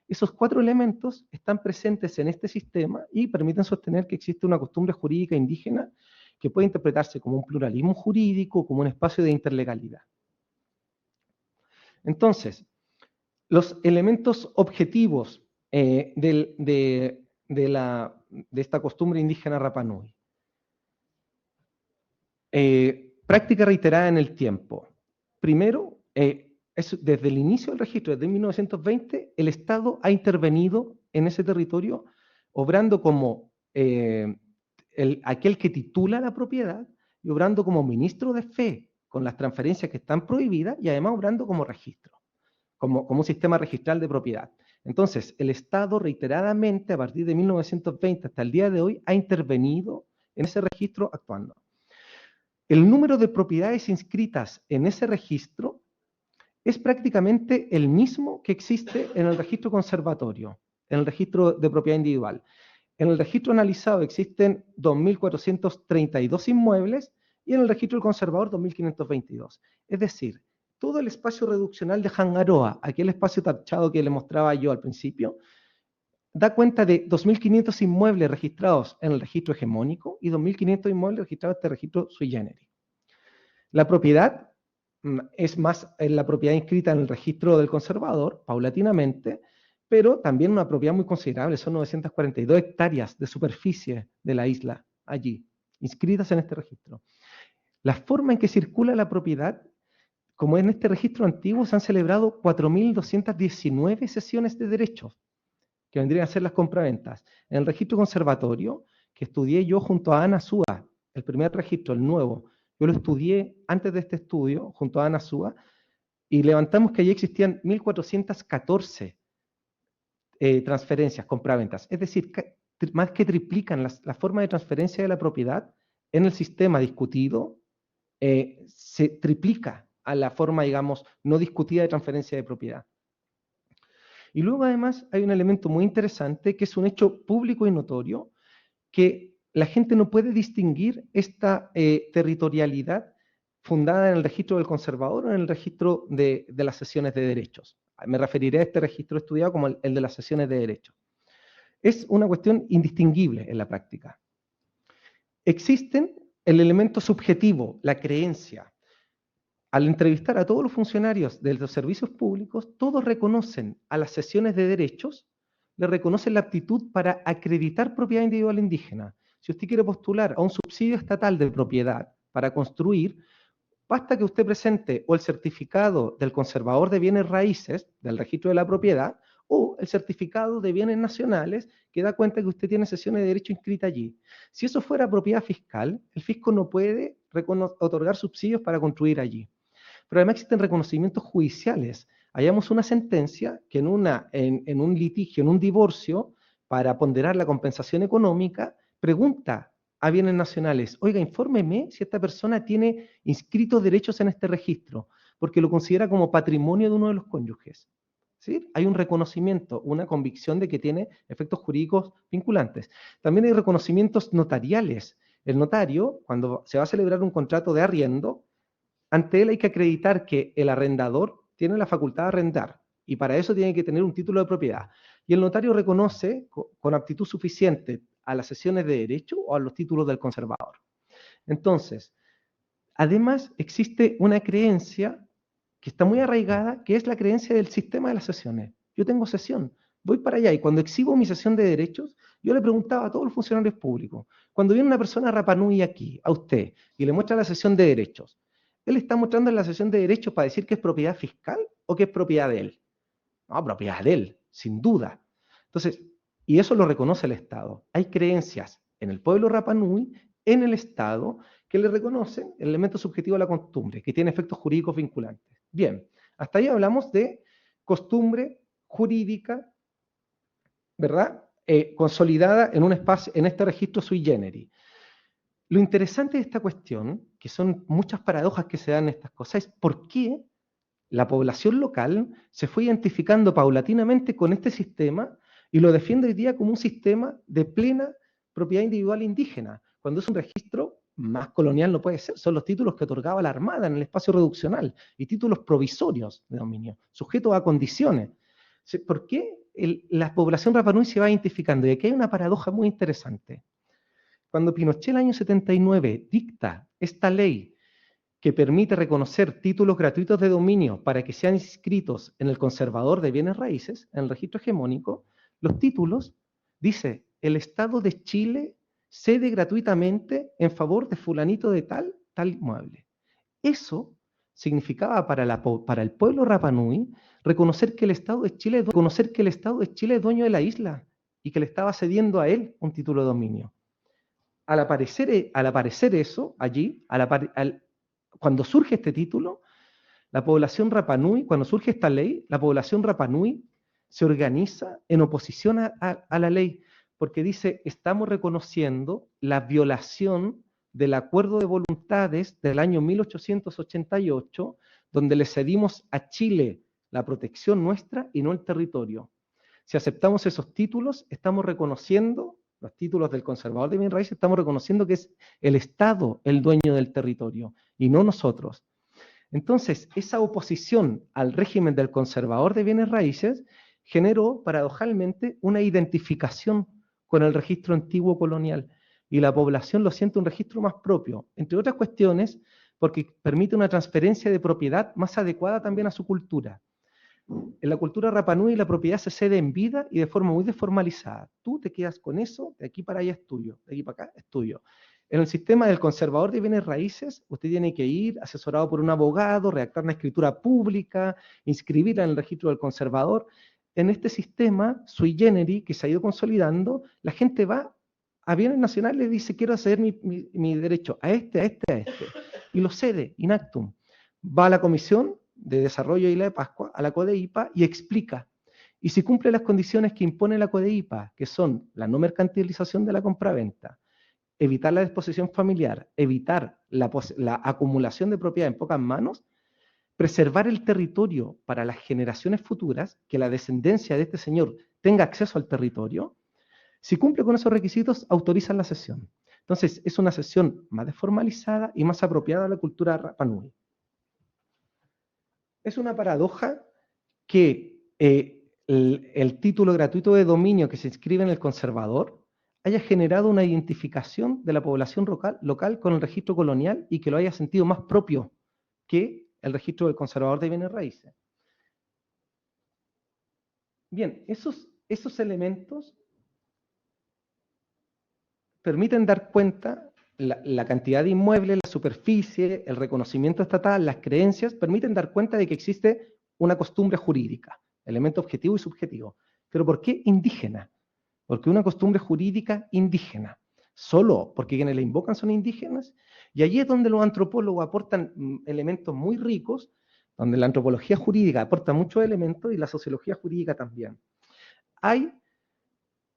Esos cuatro elementos están presentes en este sistema y permiten sostener que existe una costumbre jurídica indígena que puede interpretarse como un pluralismo jurídico, como un espacio de interlegalidad. Entonces, los elementos objetivos de esta costumbre indígena Rapa Nui. Práctica reiterada en el tiempo. Primero, desde el inicio del registro, desde 1920, el Estado ha intervenido en ese territorio, obrando como aquel que titula la propiedad y obrando como ministro de fe con las transferencias que están prohibidas y además obrando como registro, como un sistema registral de propiedad. Entonces, el Estado reiteradamente, a partir de 1920 hasta el día de hoy, ha intervenido en ese registro actuando. El número de propiedades inscritas en ese registro es prácticamente el mismo que existe en el registro conservatorio, en el registro de propiedad individual. En el registro analizado existen 2.432 inmuebles y en el registro del conservador 2.522. Es decir, todo el espacio reduccional de Hangaroa, aquel espacio tachado que le mostraba yo al principio, da cuenta de 2.500 inmuebles registrados en el registro hegemónico y 2.500 inmuebles registrados en este registro sui generis. La propiedad es más en la propiedad inscrita en el registro del conservador, paulatinamente, pero también una propiedad muy considerable, son 942 hectáreas de superficie de la isla allí, inscritas en este registro. La forma en que circula la propiedad, como en este registro antiguo, se han celebrado 4.219 sesiones de derechos, que vendrían a ser las compraventas. En el registro conservatorio, que estudié yo junto a Ana Súa, el primer registro, el nuevo, yo lo estudié antes de este estudio, junto a Ana Súa, y levantamos que allí existían 1.414 transferencias, compraventas. Es decir, más que triplican la forma de transferencia de la propiedad en el sistema discutido, se triplica a la forma, digamos, no discutida de transferencia de propiedad. Y luego, además, hay un elemento muy interesante, que es un hecho público y notorio, que la gente no puede distinguir esta territorialidad fundada en el registro del conservador o en el registro de las sesiones de derechos. Me referiré a este registro estudiado como el de las sesiones de derechos. Es una cuestión indistinguible en la práctica. Existen el elemento subjetivo, la creencia. Al entrevistar a todos los funcionarios de los servicios públicos, todos reconocen a las sesiones de derechos, le reconocen la aptitud para acreditar propiedad individual indígena. Si usted quiere postular a un subsidio estatal de propiedad para construir, basta que usted presente o el certificado del conservador de bienes raíces, del registro de la propiedad, o el certificado de bienes nacionales que da cuenta que usted tiene sesiones de derecho inscrita allí. Si eso fuera propiedad fiscal, el fisco no puede otorgar subsidios para construir allí. Pero además existen reconocimientos judiciales. Hallamos una sentencia que en un litigio, en un divorcio, para ponderar la compensación económica, pregunta a bienes nacionales, oiga, infórmeme si esta persona tiene inscritos derechos en este registro, porque lo considera como patrimonio de uno de los cónyuges. ¿Sí? Hay un reconocimiento, una convicción de que tiene efectos jurídicos vinculantes. También hay reconocimientos notariales. El notario, cuando se va a celebrar un contrato de arriendo, ante él hay que acreditar que el arrendador tiene la facultad de arrendar, y para eso tiene que tener un título de propiedad. Y el notario reconoce con aptitud suficiente a las sesiones de derecho o a los títulos del conservador. Entonces, además existe una creencia que está muy arraigada, que es la creencia del sistema de las sesiones. Yo tengo sesión, voy para allá, y cuando exhibo mi sesión de derechos, yo le preguntaba a todos los funcionarios públicos, cuando viene una persona Rapa Nui aquí, a usted, y le muestra la sesión de derechos, ¿él está mostrando en la sesión de derechos para decir que es propiedad fiscal o que es propiedad de él? No, propiedad de él, sin duda. Entonces, y eso lo reconoce el Estado. Hay creencias en el pueblo Rapa Nui, en el Estado, que le reconocen el elemento subjetivo de la costumbre, que tiene efectos jurídicos vinculantes. Bien, hasta ahí hablamos de costumbre jurídica, ¿verdad? Consolidada en un espacio, en este registro sui generis. Lo interesante de esta cuestión, que son muchas paradojas que se dan en estas cosas, es por qué la población local se fue identificando paulatinamente con este sistema y lo defiende hoy día como un sistema de plena propiedad individual indígena, cuando es un registro más colonial no puede ser, son los títulos que otorgaba la Armada en el espacio reduccional y títulos provisorios de dominio, sujetos a condiciones. ¿Por qué la población Rapa Nui se va identificando? Y aquí hay una paradoja muy interesante. Cuando Pinochet en el año 79 dicta esta ley que permite reconocer títulos gratuitos de dominio para que sean inscritos en el conservador de bienes raíces, en el registro hegemónico, los títulos, dice, el Estado de Chile cede gratuitamente en favor de fulanito de tal inmueble. Eso significaba para el pueblo Rapa Nui reconocer que el Estado de Chile es dueño de la isla y que le estaba cediendo a él un título de dominio. Al aparecer eso allí, cuando surge este título, la población Rapa Nui, cuando surge esta ley, la población Rapa Nui se organiza en oposición a la ley, porque dice, estamos reconociendo la violación del acuerdo de voluntades del año 1888, donde le cedimos a Chile la protección nuestra y no el territorio. Si aceptamos esos títulos, estamos reconociendo, los títulos del conservador de bienes raíces, estamos reconociendo que es el Estado el dueño del territorio y no nosotros. Entonces, esa oposición al régimen del conservador de bienes raíces generó, paradojalmente, una identificación con el registro antiguo colonial, y la población lo siente un registro más propio, entre otras cuestiones, porque permite una transferencia de propiedad más adecuada también a su cultura. En la cultura Rapa Nui la propiedad se cede en vida y de forma muy desformalizada. Tú te quedas con eso, de aquí para allá es tuyo, de aquí para acá es tuyo. En el sistema del conservador de bienes raíces, usted tiene que ir asesorado por un abogado, redactar una escritura pública, inscribirla en el registro del conservador. En este sistema, sui generis, que se ha ido consolidando, la gente va a bienes nacionales y dice, quiero ceder mi derecho a este, y lo cede, in actum. Va a la Comisión de Desarrollo de Isla de Pascua, a la CODEIPA, y explica. Y si cumple las condiciones que impone la CODEIPA, que son la no mercantilización de la compraventa, evitar la disposición familiar, evitar la acumulación de propiedad en pocas manos, preservar el territorio para las generaciones futuras, que la descendencia de este señor tenga acceso al territorio, si cumple con esos requisitos, autorizan la cesión. Entonces, es una cesión más desformalizada y más apropiada a la cultura Rapa Nui. Es una paradoja que el título gratuito de dominio que se inscribe en el conservador haya generado una identificación de la población local con el registro colonial y que lo haya sentido más propio que el registro del conservador de bienes raíces. Bien, esos elementos permiten dar cuenta, la cantidad de inmuebles, la superficie, el reconocimiento estatal, las creencias, permiten dar cuenta de que existe una costumbre jurídica, elemento objetivo y subjetivo. Pero ¿por qué indígena? Porque una costumbre jurídica indígena, solo porque quienes la invocan son indígenas, y allí es donde los antropólogos aportan elementos muy ricos, donde la antropología jurídica aporta muchos elementos y la sociología jurídica también. Hay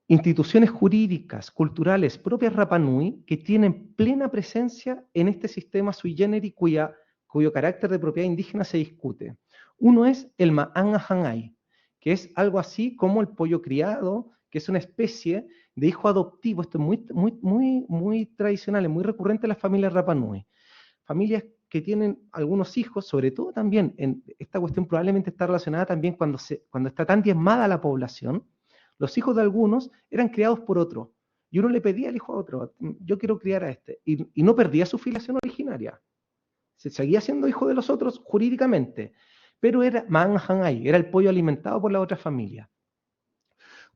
instituciones jurídicas, culturales propias Rapa Nui que tienen plena presencia en este sistema sui generis cuyo carácter de propiedad indígena se discute. Uno es el Ma'angahangai, que es algo así como el pollo criado, que es una especie de hijo adoptivo. Esto es muy tradicional, es muy recurrente en las familias Rapa Nui. Familias que tienen algunos hijos, sobre todo también, esta cuestión probablemente está relacionada también cuando está tan diezmada la población. Los hijos de algunos eran criados por otro, y uno le pedía al hijo a otro, yo quiero criar a este, y no perdía su filiación originaria. Se seguía siendo hijo de los otros jurídicamente, pero era Ma'angahangai, era el pollo alimentado por la otra familia.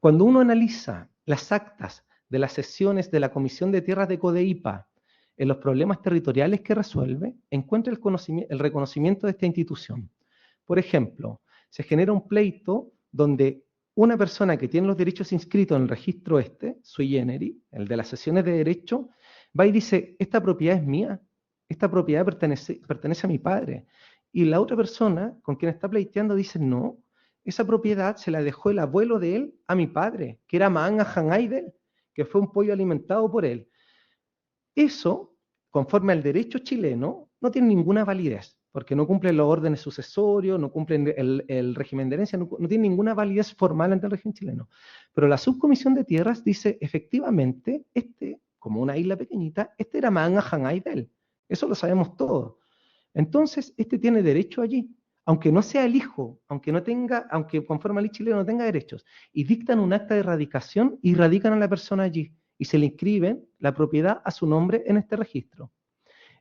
Cuando uno analiza las actas de las sesiones de la Comisión de Tierras de CODEIPA en los problemas territoriales que resuelve, encuentra el reconocimiento de esta institución. Por ejemplo, se genera un pleito donde una persona que tiene los derechos inscritos en el registro sui generis, el de las sesiones de derecho, va y dice, esta propiedad es mía, esta propiedad pertenece a mi padre. Y la otra persona con quien está pleiteando dice, no, esa propiedad se la dejó el abuelo de él a mi padre, que era Ma'angahangai de él, que fue un pollo alimentado por él. Eso, conforme al derecho chileno, no tiene ninguna validez, porque no cumplen los órdenes sucesorios, no cumplen el régimen de herencia, no tiene ninguna validez formal ante el régimen chileno. Pero la subcomisión de tierras dice, efectivamente, como una isla pequeñita, era Ma'angahangai de él. Eso lo sabemos todos. Entonces, tiene derecho allí, aunque no sea el hijo, aunque conforme a la ley chilena no tenga derechos, y dictan un acta de erradicación y radican a la persona allí, y se le inscriben la propiedad a su nombre en este registro.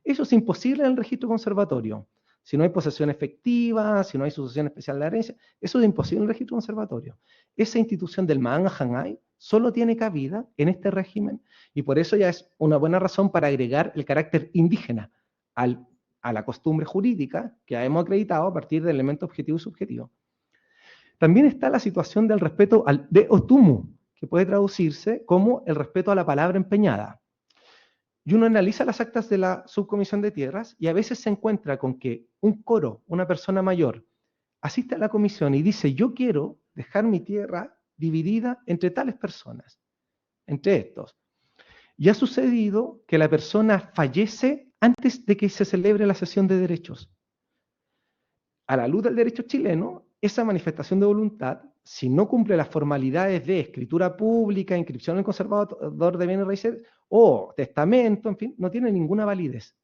Eso es imposible en el registro conservatorio. Si no hay posesión efectiva, si no hay sucesión especial de la herencia, eso es imposible en el registro conservatorio. Esa institución del Ma'angahangai solo tiene cabida en este régimen, y por eso ya es una buena razón para agregar el carácter indígena a la costumbre jurídica que hemos acreditado a partir del elemento objetivo y subjetivo. También está la situación del respeto al de otumu, que puede traducirse como el respeto a la palabra empeñada. Y uno analiza las actas de la subcomisión de tierras y a veces se encuentra con que un coro, una persona mayor, asiste a la comisión y dice, yo quiero dejar mi tierra dividida entre tales personas, entre estos. Y ha sucedido que la persona fallece antes de que se celebre la sesión de derechos. A la luz del derecho chileno, esa manifestación de voluntad, si no cumple las formalidades de escritura pública, inscripción en el conservador de bienes raíces o testamento, en fin, no tiene ninguna validez.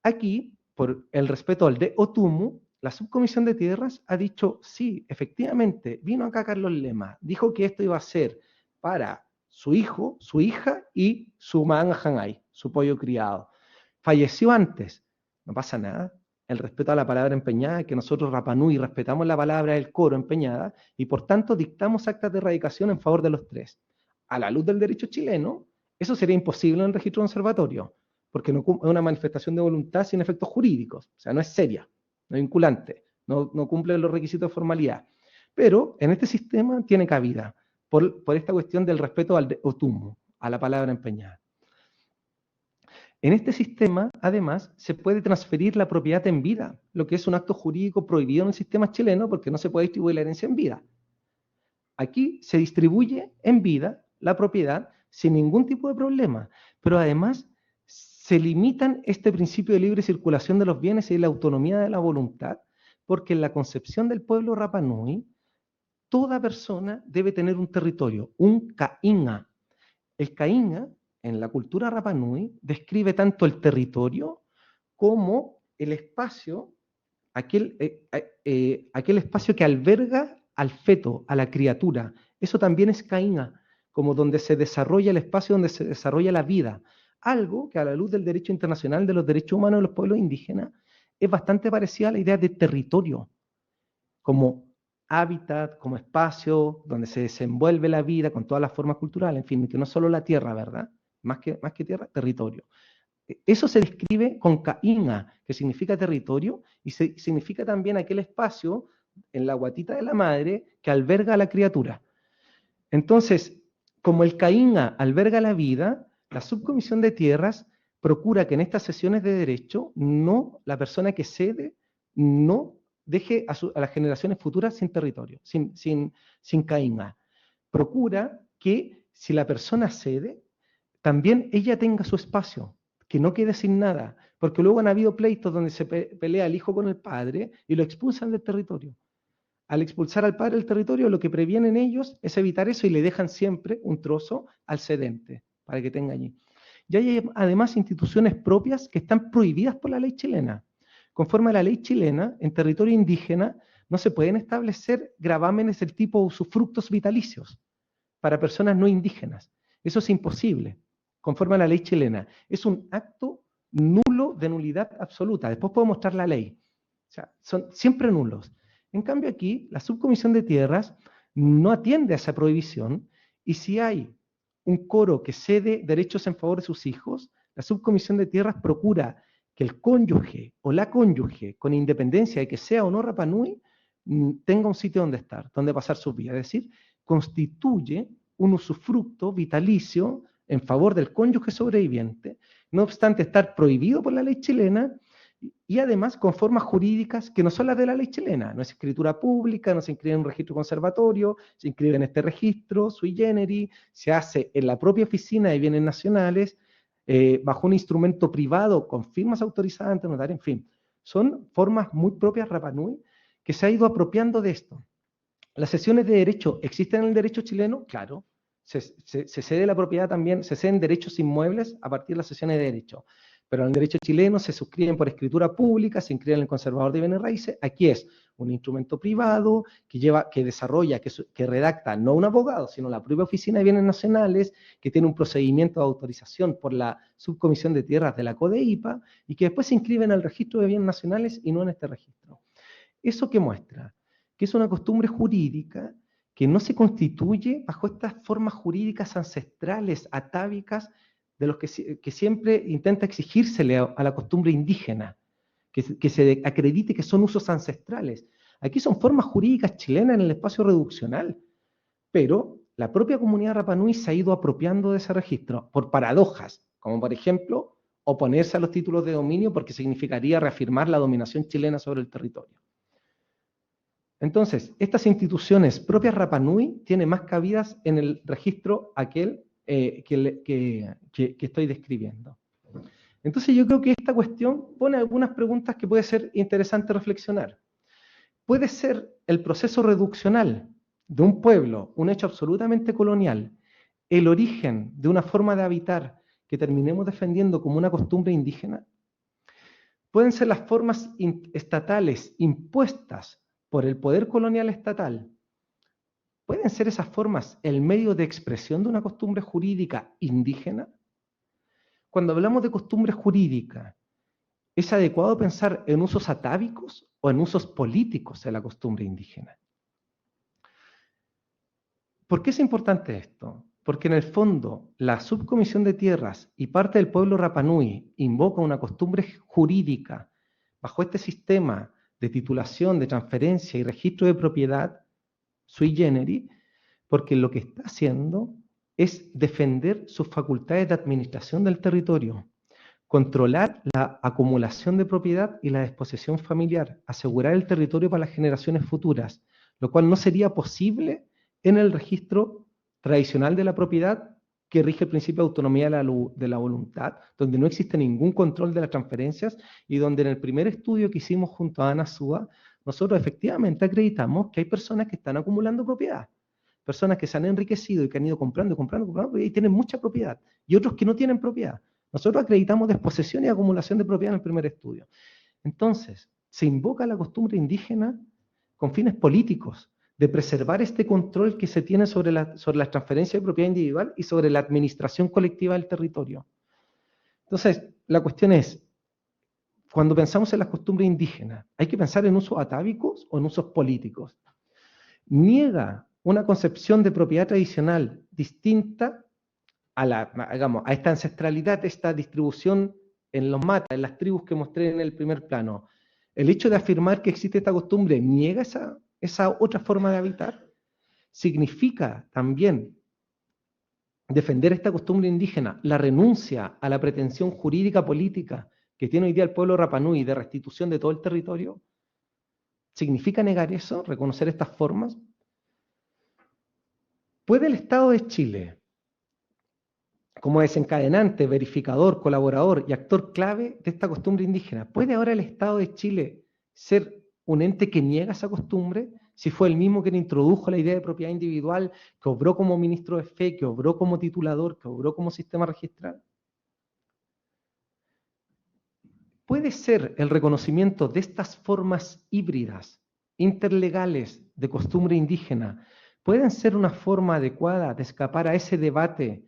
Aquí, por el respeto al de otumu, la subcomisión de tierras ha dicho, sí, efectivamente, vino acá Carlos Lema, dijo que esto iba a ser para su hijo, su hija y su Ma'angahangai, su pollo criado. Falleció antes. no pasa nada. El respeto a la palabra empeñada, que nosotros Rapa Nui respetamos la palabra del coro empeñada y por tanto dictamos actas de erradicación en favor de los tres. A la luz del derecho chileno, eso sería imposible en el registro conservatorio, porque no, es una manifestación de voluntad sin efectos jurídicos, o sea, no es seria, no es vinculante, no cumple los requisitos de formalidad. Pero en este sistema tiene cabida, por esta cuestión del respeto al otumo, a la palabra empeñada. En este sistema, además, se puede transferir la propiedad en vida, lo que es un acto jurídico prohibido en el sistema chileno porque no se puede distribuir la herencia en vida. Aquí se distribuye en vida la propiedad sin ningún tipo de problema, pero además se limitan este principio de libre circulación de los bienes y la autonomía de la voluntad, porque en la concepción del pueblo Rapa Nui, toda persona debe tener un territorio, un cainga. El cainga, en la cultura Rapa Nui, describe tanto el territorio como el espacio, aquel espacio que alberga al feto, a la criatura. Eso también es cainga, como donde se desarrolla el espacio donde se desarrolla la vida. Algo que a la luz del derecho internacional de los derechos humanos de los pueblos indígenas es bastante parecida a la idea de territorio, como hábitat, como espacio donde se desenvuelve la vida con todas las formas culturales, en fin, que no solo la tierra, ¿verdad? Más que tierra, territorio. Eso se describe con cainga, que significa territorio, y significa también aquel espacio en la guatita de la madre que alberga a la criatura. Entonces, como el cainga alberga la vida, la subcomisión de tierras procura que en estas sesiones de derecho la persona que cede no deje a las generaciones futuras sin territorio, sin cainga. Procura que si la persona cede, también ella tenga su espacio, que no quede sin nada, porque luego han habido pleitos donde se pelea el hijo con el padre y lo expulsan del territorio. Al expulsar al padre del territorio, lo que previenen ellos es evitar eso y le dejan siempre un trozo al cedente para que tenga allí. Y hay además instituciones propias que están prohibidas por la ley chilena. Conforme a la ley chilena, en territorio indígena no se pueden establecer gravámenes del tipo usufructos vitalicios para personas no indígenas. Eso es imposible, conforme a la ley chilena. Es un acto nulo de nulidad absoluta. Después puedo mostrar la ley. O sea, son siempre nulos. En cambio aquí, la subcomisión de tierras no atiende a esa prohibición y si hay un coro que cede derechos en favor de sus hijos, la subcomisión de tierras procura que el cónyuge o la cónyuge, con independencia de que sea o no Rapa Nui, tenga un sitio donde estar, donde pasar su vida. Es decir, constituye un usufructo vitalicio en favor del cónyuge sobreviviente, no obstante estar prohibido por la ley chilena y además con formas jurídicas que no son las de la ley chilena. No es escritura pública, no se inscribe en un registro conservatorio, se inscribe en este registro, sui generis, se hace en la propia oficina de bienes nacionales, bajo un instrumento privado con firmas autorizadas ante notario, en fin. Son formas muy propias Rapa Nui que se ha ido apropiando de esto. ¿Las sesiones de derecho existen en el derecho chileno? Claro. Se cede la propiedad también, se ceden derechos inmuebles a partir de las sesiones de derecho. Pero en el derecho chileno se suscriben por escritura pública, se inscriben en el conservador de bienes raíces. Aquí es un instrumento privado que desarrolla, que redacta no un abogado, sino la propia Oficina de Bienes Nacionales, que tiene un procedimiento de autorización por la Subcomisión de Tierras de la CODEIPA y que después se inscriben al registro de bienes nacionales y no en este registro. ¿Eso qué muestra? Que es una costumbre jurídica que no se constituye bajo estas formas jurídicas ancestrales, atávicas, de los que siempre intenta exigírsele a la costumbre indígena, que se acredite que son usos ancestrales. Aquí son formas jurídicas chilenas en el espacio reduccional, pero la propia comunidad Rapa Nui se ha ido apropiando de ese registro por paradojas, como por ejemplo oponerse a los títulos de dominio porque significaría reafirmar la dominación chilena sobre el territorio. Entonces, estas instituciones propias Rapa Nui tienen más cabidas en el registro aquel que estoy describiendo. Entonces yo creo que esta cuestión pone algunas preguntas que puede ser interesante reflexionar. ¿Puede ser el proceso reduccional de un pueblo, un hecho absolutamente colonial, el origen de una forma de habitar que terminemos defendiendo como una costumbre indígena? ¿Pueden ser las formas estatales impuestas por el poder colonial estatal? ¿Pueden ser esas formas el medio de expresión de una costumbre jurídica indígena? Cuando hablamos de costumbre jurídica, ¿Es adecuado pensar en usos atávicos o en usos políticos de la costumbre indígena? ¿Por qué es importante esto? Porque en el fondo la subcomisión de tierras y parte del pueblo Rapa Nui invoca una costumbre jurídica bajo este sistema de titulación, de transferencia y registro de propiedad sui generis, porque lo que está haciendo es defender sus facultades de administración del territorio, controlar la acumulación de propiedad y la disposición familiar, asegurar el territorio para las generaciones futuras, lo cual no sería posible en el registro tradicional de la propiedad que rige el principio de autonomía de la voluntad, donde no existe ningún control de las transferencias y donde en el primer estudio que hicimos junto a Ana Súa, nosotros efectivamente acreditamos que hay personas que están acumulando propiedad, personas que se han enriquecido y que han ido comprando y tienen mucha propiedad, y otros que no tienen propiedad. Nosotros acreditamos desposesión y acumulación de propiedad en el primer estudio. Entonces, se invoca la costumbre indígena con fines políticos, de preservar este control que se tiene sobre la transferencia de propiedad individual y sobre la administración colectiva del territorio. Entonces, la cuestión es, cuando pensamos en las costumbres indígenas, ¿hay que pensar en usos atávicos o en usos políticos? Niega una concepción de propiedad tradicional distinta a esta ancestralidad, esta distribución en los matas, en las tribus que mostré en el primer plano. El hecho de afirmar que existe esta costumbre niega esa otra forma de habitar. Significa también defender esta costumbre indígena, la renuncia a la pretensión jurídica política que tiene hoy día el pueblo Rapa Nui de restitución de todo el territorio. ¿Significa negar eso? ¿Reconocer estas formas? ¿Puede el Estado de Chile, como desencadenante, verificador, colaborador y actor clave de esta costumbre indígena, puede ahora el Estado de Chile ser un ente que niega esa costumbre, si fue el mismo que introdujo la idea de propiedad individual, que obró como ministro de fe, que obró como titulador, que obró como sistema registral? ¿Puede ser el reconocimiento de estas formas híbridas, interlegales de costumbre indígena, pueden ser una forma adecuada de escapar a ese debate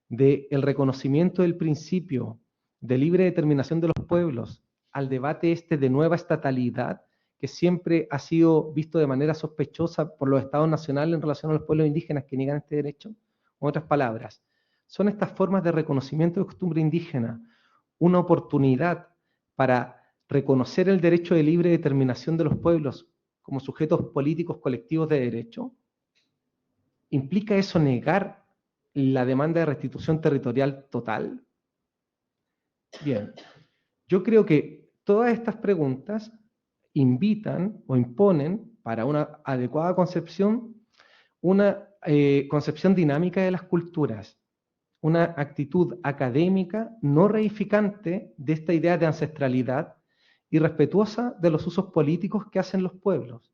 del reconocimiento del principio de libre determinación de los pueblos, al debate de nueva estatalidad, que siempre ha sido visto de manera sospechosa por los estados nacionales en relación a los pueblos indígenas que niegan este derecho? En otras palabras, ¿son estas formas de reconocimiento de costumbre indígena una oportunidad para reconocer el derecho de libre determinación de los pueblos como sujetos políticos colectivos de derecho? ¿Implica eso negar la demanda de restitución territorial total? Bien, yo creo que todas estas preguntas invitan o imponen para una adecuada concepción una concepción dinámica de las culturas, una actitud académica no reificante de esta idea de ancestralidad y respetuosa de los usos políticos que hacen los pueblos,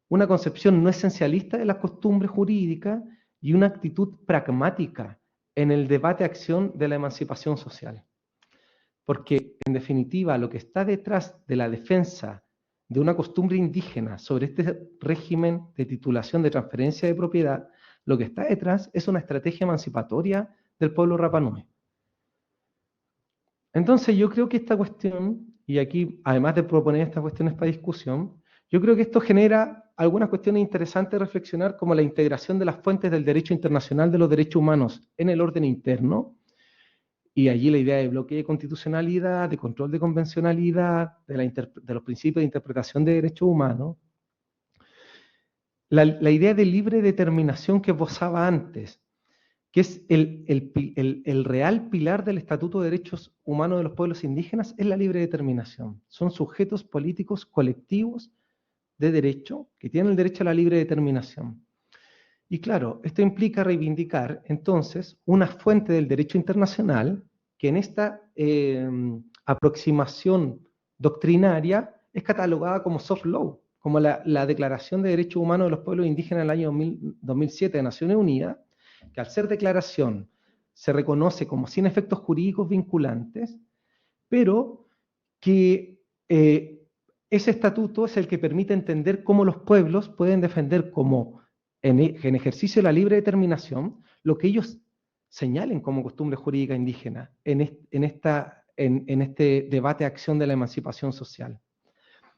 una concepción no esencialista de las costumbres jurídicas y una actitud pragmática en el debate-acción de la emancipación social. Porque, en definitiva, lo que está detrás de la defensa de una costumbre indígena sobre este régimen de titulación de transferencia de propiedad, lo que está detrás es una estrategia emancipatoria del pueblo Rapa Nui. Entonces yo creo que esta cuestión, y aquí además de proponer estas cuestiones para discusión, yo creo que esto genera algunas cuestiones interesantes de reflexionar, como la integración de las fuentes del derecho internacional de los derechos humanos en el orden interno, y allí la idea de bloque de constitucionalidad, de control de convencionalidad, de los principios de interpretación de derechos humanos, la idea de libre determinación que esbozaba antes, que es el real pilar del Estatuto de Derechos Humanos de los Pueblos Indígenas, es la libre determinación. Son sujetos políticos colectivos de derecho que tienen el derecho a la libre determinación. Y claro, esto implica reivindicar entonces una fuente del derecho internacional que en esta aproximación doctrinaria es catalogada como soft law, como la Declaración de Derechos Humanos de los Pueblos Indígenas del año 2007 de Naciones Unidas, que al ser declaración se reconoce como sin efectos jurídicos vinculantes, pero que ese estatuto es el que permite entender cómo los pueblos pueden defender como en ejercicio de la libre determinación lo que ellos señalen como costumbre jurídica indígena en en este debate de acción de la emancipación social.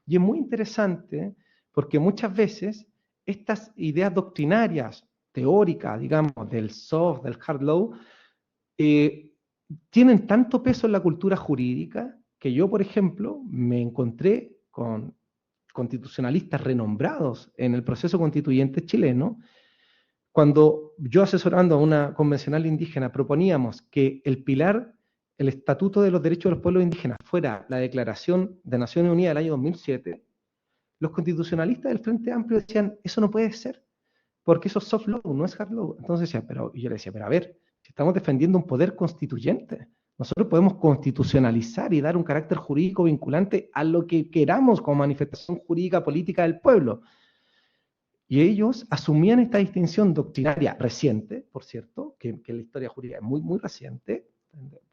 Y es muy interesante porque muchas veces estas ideas doctrinarias, teóricas, digamos, del soft, del hard law, tienen tanto peso en la cultura jurídica que yo, por ejemplo, me encontré con constitucionalistas renombrados en el proceso constituyente chileno, cuando yo, asesorando a una convencional indígena, proponíamos que el pilar, el Estatuto de los Derechos de los Pueblos Indígenas, fuera la Declaración de Naciones Unidas del año 2007, los constitucionalistas del Frente Amplio decían, eso no puede ser, porque eso es soft law, no es hard law. Entonces decía, yo le decía, pero a ver, si estamos defendiendo un poder constituyente, nosotros podemos constitucionalizar y dar un carácter jurídico vinculante a lo que queramos como manifestación jurídica política del pueblo. Y ellos asumían esta distinción doctrinaria reciente, por cierto, que la historia jurídica es muy, muy reciente.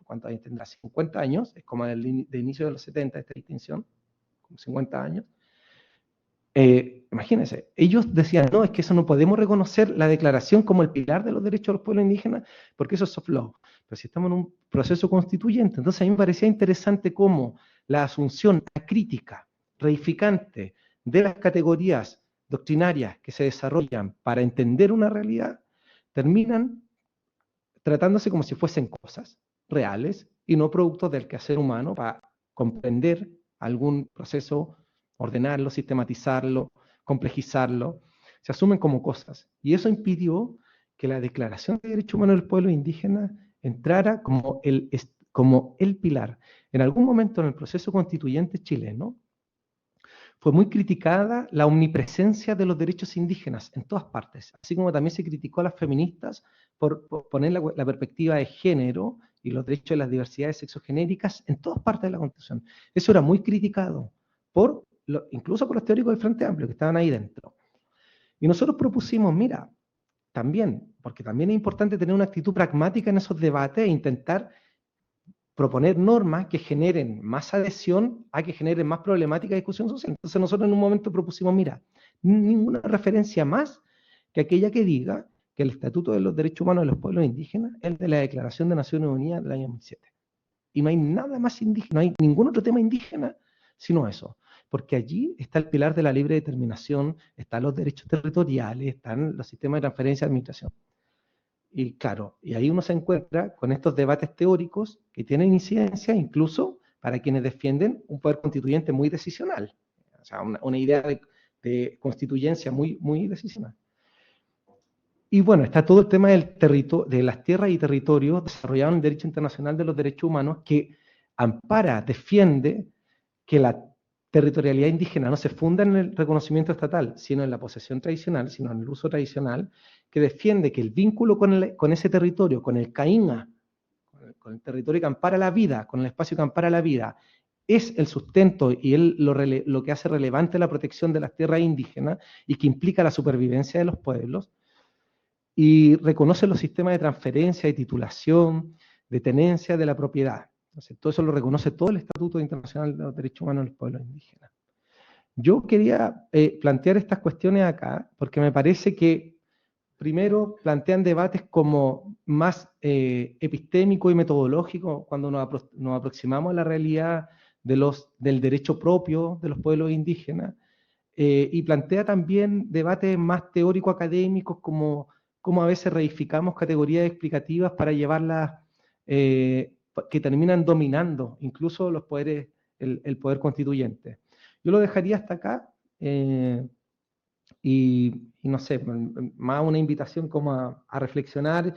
¿Cuántos años tendrá? 50 años, es como de inicio de los 70 esta distinción, como 50 años. Imagínense, ellos decían, no, es que eso no podemos reconocer la declaración como el pilar de los derechos de los pueblos indígenas, porque eso es soft law. Pero si estamos en un proceso constituyente, entonces a mí me parecía interesante cómo la asunción crítica, reificante de las categorías doctrinarias que se desarrollan para entender una realidad, terminan tratándose como si fuesen cosas reales y no productos del quehacer humano para comprender algún proceso, ordenarlo, sistematizarlo, complejizarlo. Se asumen como cosas. Y eso impidió que la Declaración de Derechos Humanos del Pueblo Indígena entrara como el pilar. En algún momento en el proceso constituyente chileno, fue muy criticada la omnipresencia de los derechos indígenas en todas partes, así como también se criticó a las feministas por poner la perspectiva de género y los derechos de las diversidades sexogenéricas en todas partes de la Constitución. Eso era muy criticado, incluso por los teóricos del Frente Amplio que estaban ahí dentro. Y nosotros propusimos, mira, también, porque también es importante tener una actitud pragmática en esos debates e intentar proponer normas que generen más adhesión a que generen más problemática de discusión social. Entonces nosotros en un momento propusimos, mira, ninguna referencia más que aquella que diga que el Estatuto de los Derechos Humanos de los Pueblos Indígenas es el de la Declaración de Naciones Unidas del año 2007. Y no hay nada más indígena, no hay ningún otro tema indígena sino eso. Porque allí está el pilar de la libre determinación, están los derechos territoriales, están los sistemas de transferencia de administración. Y claro, y ahí uno se encuentra con estos debates teóricos que tienen incidencia incluso para quienes defienden un poder constituyente muy decisional. O sea, una idea de constituyencia muy, muy decisional. Y bueno, está todo el tema de las tierras y territorios desarrollados en el derecho internacional de los derechos humanos que ampara, defiende que la territorialidad indígena no se funda en el reconocimiento estatal, sino en la posesión tradicional, sino en el uso tradicional, que defiende que el vínculo con ese territorio, con el caínga, con el territorio que ampara la vida, con el espacio que ampara la vida, es el sustento y lo que hace relevante la protección de las tierras indígenas y que implica la supervivencia de los pueblos, y reconoce los sistemas de transferencia, de titulación, de tenencia de la propiedad. Entonces, todo eso lo reconoce todo el Estatuto Internacional de los Derechos Humanos de los Pueblos Indígenas. Yo quería plantear estas cuestiones acá, porque me parece que, primero, plantean debates como más epistémico y metodológico, cuando nos aproximamos a la realidad del derecho propio de los pueblos indígenas, y plantea también debates más teórico-académicos, como a veces reificamos categorías explicativas para llevarlas que terminan dominando incluso los poderes, el poder constituyente. Yo lo dejaría hasta acá y no sé, más una invitación como a reflexionar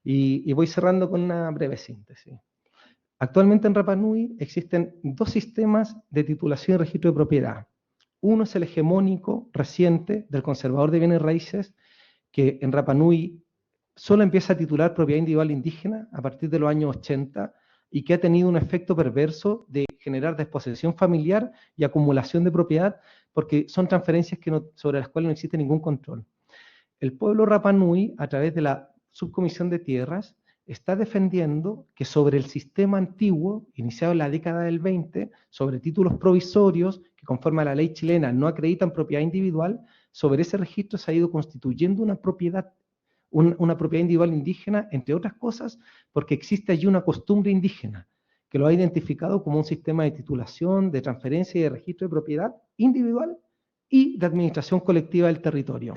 y voy cerrando con una breve síntesis. Actualmente en Rapa Nui existen dos sistemas de titulación y registro de propiedad. Uno es el hegemónico reciente del conservador de bienes raíces, que en Rapa Nui solo empieza a titular propiedad individual indígena a partir de los años 80 y que ha tenido un efecto perverso de generar desposesión familiar y acumulación de propiedad, porque son transferencias sobre las cuales no existe ningún control. El pueblo Rapa Nui, a través de la Subcomisión de Tierras, está defendiendo que sobre el sistema antiguo, iniciado en la década del 20, sobre títulos provisorios que conforme a la ley chilena no acreditan propiedad individual, sobre ese registro se ha ido constituyendo una propiedad individual indígena, entre otras cosas, porque existe allí una costumbre indígena, que lo ha identificado como un sistema de titulación, de transferencia y de registro de propiedad individual y de administración colectiva del territorio.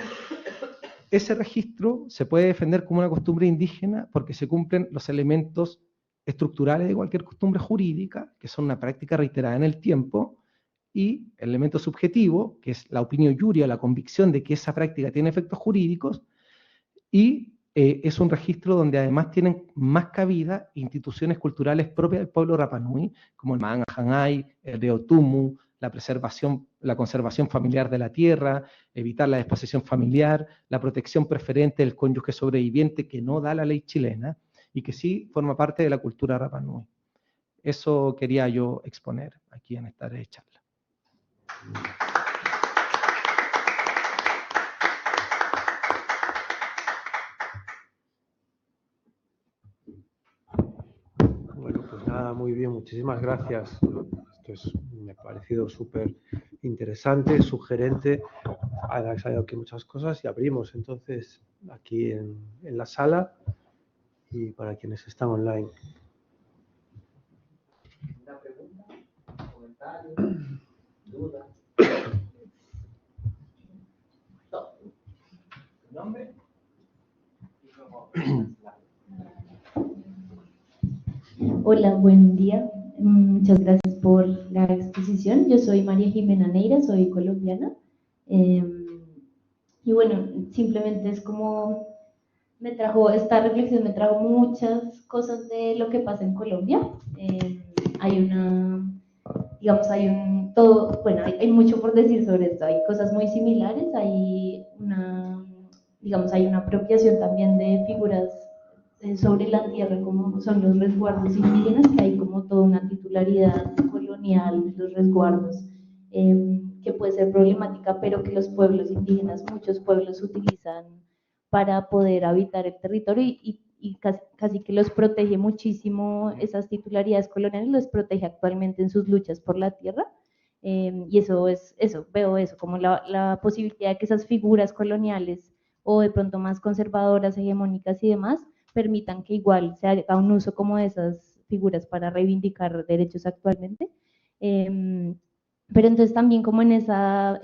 Ese registro se puede defender como una costumbre indígena porque se cumplen los elementos estructurales de cualquier costumbre jurídica, que son una práctica reiterada en el tiempo, y el elemento subjetivo, que es la opinión juria, la convicción de que esa práctica tiene efectos jurídicos, y es un registro donde además tienen más cabida instituciones culturales propias del pueblo Rapa Nui, como el Maanga Hangai, el de Otumu, la conservación familiar de la tierra, evitar la desposesión familiar, la protección preferente del cónyuge sobreviviente que no da la ley chilena y que sí forma parte de la cultura Rapa Nui. Eso quería yo exponer aquí en esta charla. Bueno, pues nada, muy bien, muchísimas gracias. Me ha parecido súper interesante, sugerente. Ha salido aquí muchas cosas y abrimos entonces aquí en la sala y para quienes están online. ¿Una pregunta? ¿Un comentario? ¿Duda? ¿Tu nombre? Hola, buen día. Muchas gracias por la exposición. Yo soy María Jimena Neira, soy colombiana. Y bueno, simplemente es como esta reflexión me trajo muchas cosas de lo que pasa en Colombia. Hay mucho por decir sobre esto. Hay cosas muy similares, hay una apropiación también de figuras sobre la tierra, como son los resguardos indígenas, que hay como toda una titularidad colonial de los resguardos, que puede ser problemática, pero que los pueblos indígenas, muchos pueblos utilizan para poder habitar el territorio y casi que los protege muchísimo, esas titularidades coloniales los protege actualmente en sus luchas por la tierra. Y veo eso como la posibilidad de que esas figuras coloniales o de pronto más conservadoras, hegemónicas y demás, permitan que igual se haga un uso como de esas figuras para reivindicar derechos actualmente. Pero entonces también como en esa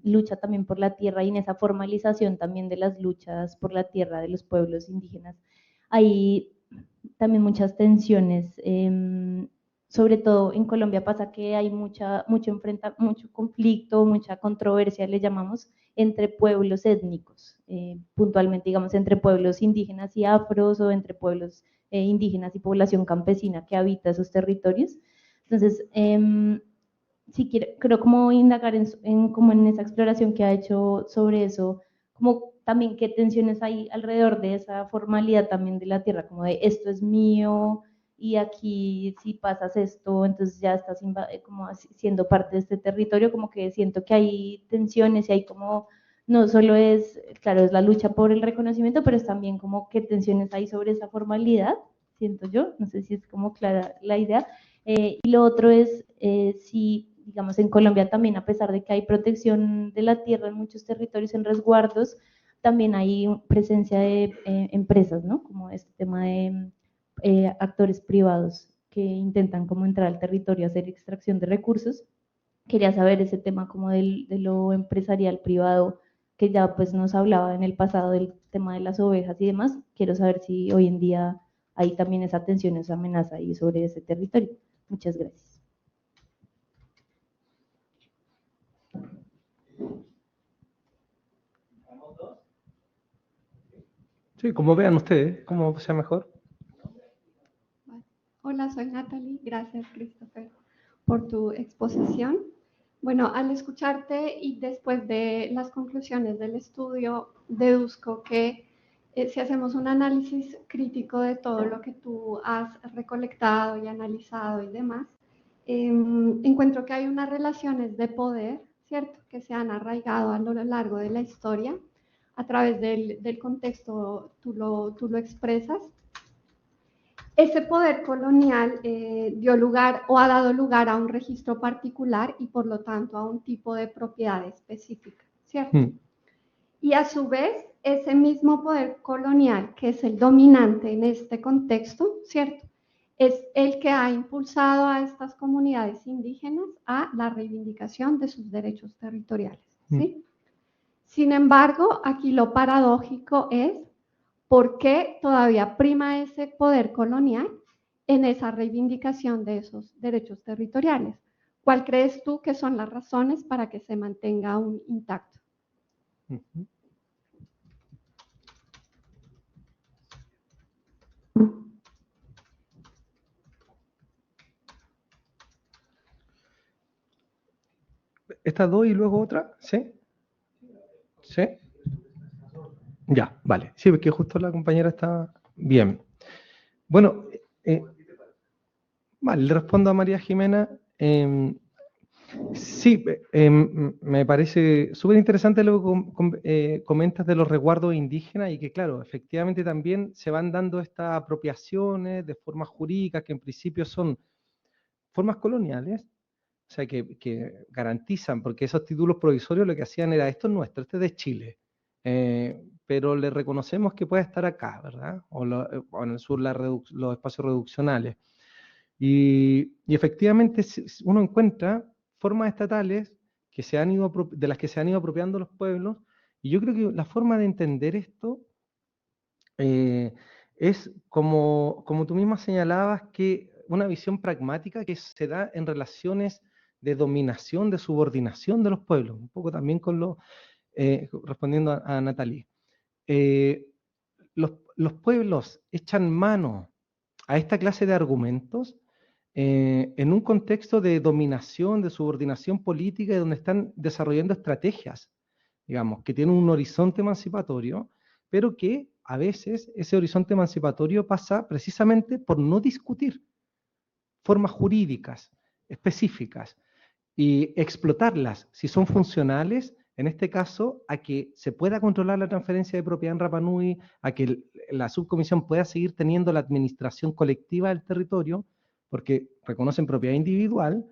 lucha también por la tierra y en esa formalización también de las luchas por la tierra de los pueblos indígenas, hay también muchas tensiones. Sobre todo en Colombia pasa que hay mucho conflicto, mucha controversia, le llamamos, entre pueblos étnicos, puntualmente, digamos, entre pueblos indígenas y afros o entre pueblos indígenas y población campesina que habita esos territorios. Entonces, sí creo como indagar como en esa exploración que ha hecho sobre eso, como también qué tensiones hay alrededor de esa formalidad también de la tierra, como de esto es mío, y aquí si pasas esto, entonces ya estás como siendo parte de este territorio, como que siento que hay tensiones y hay como, no solo es la lucha por el reconocimiento, pero es también como qué tensiones hay sobre esa formalidad, siento yo, no sé si es como clara la idea. Y lo otro es si, digamos, en Colombia también, a pesar de que hay protección de la tierra en muchos territorios, en resguardos, también hay presencia de empresas, ¿no? Como este tema de actores privados que intentan como entrar al territorio a hacer extracción de recursos. Quería saber ese tema como de lo empresarial privado, que ya pues nos hablaba en el pasado del tema de las ovejas y demás. Quiero saber si hoy en día hay también esa tensión, esa amenaza ahí sobre ese territorio. Muchas gracias. Sí, como vean ustedes, como sea mejor. Hola, soy Natalie. Gracias, Christopher, por tu exposición. Bueno, al escucharte y después de las conclusiones del estudio, deduzco que si hacemos un análisis crítico de todo lo que tú has recolectado y analizado y demás, encuentro que hay unas relaciones de poder, ¿cierto?, que se han arraigado a lo largo de la historia. A través del contexto tú lo expresas. Ese poder colonial dio lugar o ha dado lugar a un registro particular y por lo tanto a un tipo de propiedad específica, ¿cierto? Y a su vez, ese mismo poder colonial, que es el dominante en este contexto, ¿cierto?, es el que ha impulsado a estas comunidades indígenas a la reivindicación de sus derechos territoriales, ¿sí? Sin embargo, aquí lo paradójico es por qué todavía prima ese poder colonial en esa reivindicación de esos derechos territoriales. ¿Cuál crees tú que son las razones para que se mantenga aún intacto? Estas dos y luego otra, ¿sí? ¿Sí? Ya, vale. Sí, porque justo la compañera está bien. Bueno, vale, le respondo a María Jimena. Sí, me parece súper interesante lo que comentas de los resguardos indígenas y que, claro, efectivamente también se van dando estas apropiaciones de formas jurídicas que en principio son formas coloniales, o sea, que garantizan, porque esos títulos provisorios lo que hacían era, esto es nuestro, este es de Chile, pero le reconocemos que puede estar acá, ¿verdad? O en el sur los espacios reduccionales. Y efectivamente uno encuentra formas estatales que de las que se han ido apropiando los pueblos, y yo creo que la forma de entender esto es como tú misma señalabas, que una visión pragmática que se da en relaciones de dominación, de subordinación de los pueblos, un poco también respondiendo a Natalie. Los pueblos echan mano a esta clase de argumentos en un contexto de dominación, de subordinación política, y donde están desarrollando estrategias, digamos, que tienen un horizonte emancipatorio, pero que a veces ese horizonte emancipatorio pasa precisamente por no discutir formas jurídicas específicas y explotarlas, si son funcionales, en este caso, a que se pueda controlar la transferencia de propiedad en Rapa Nui, a que la subcomisión pueda seguir teniendo la administración colectiva del territorio, porque reconocen propiedad individual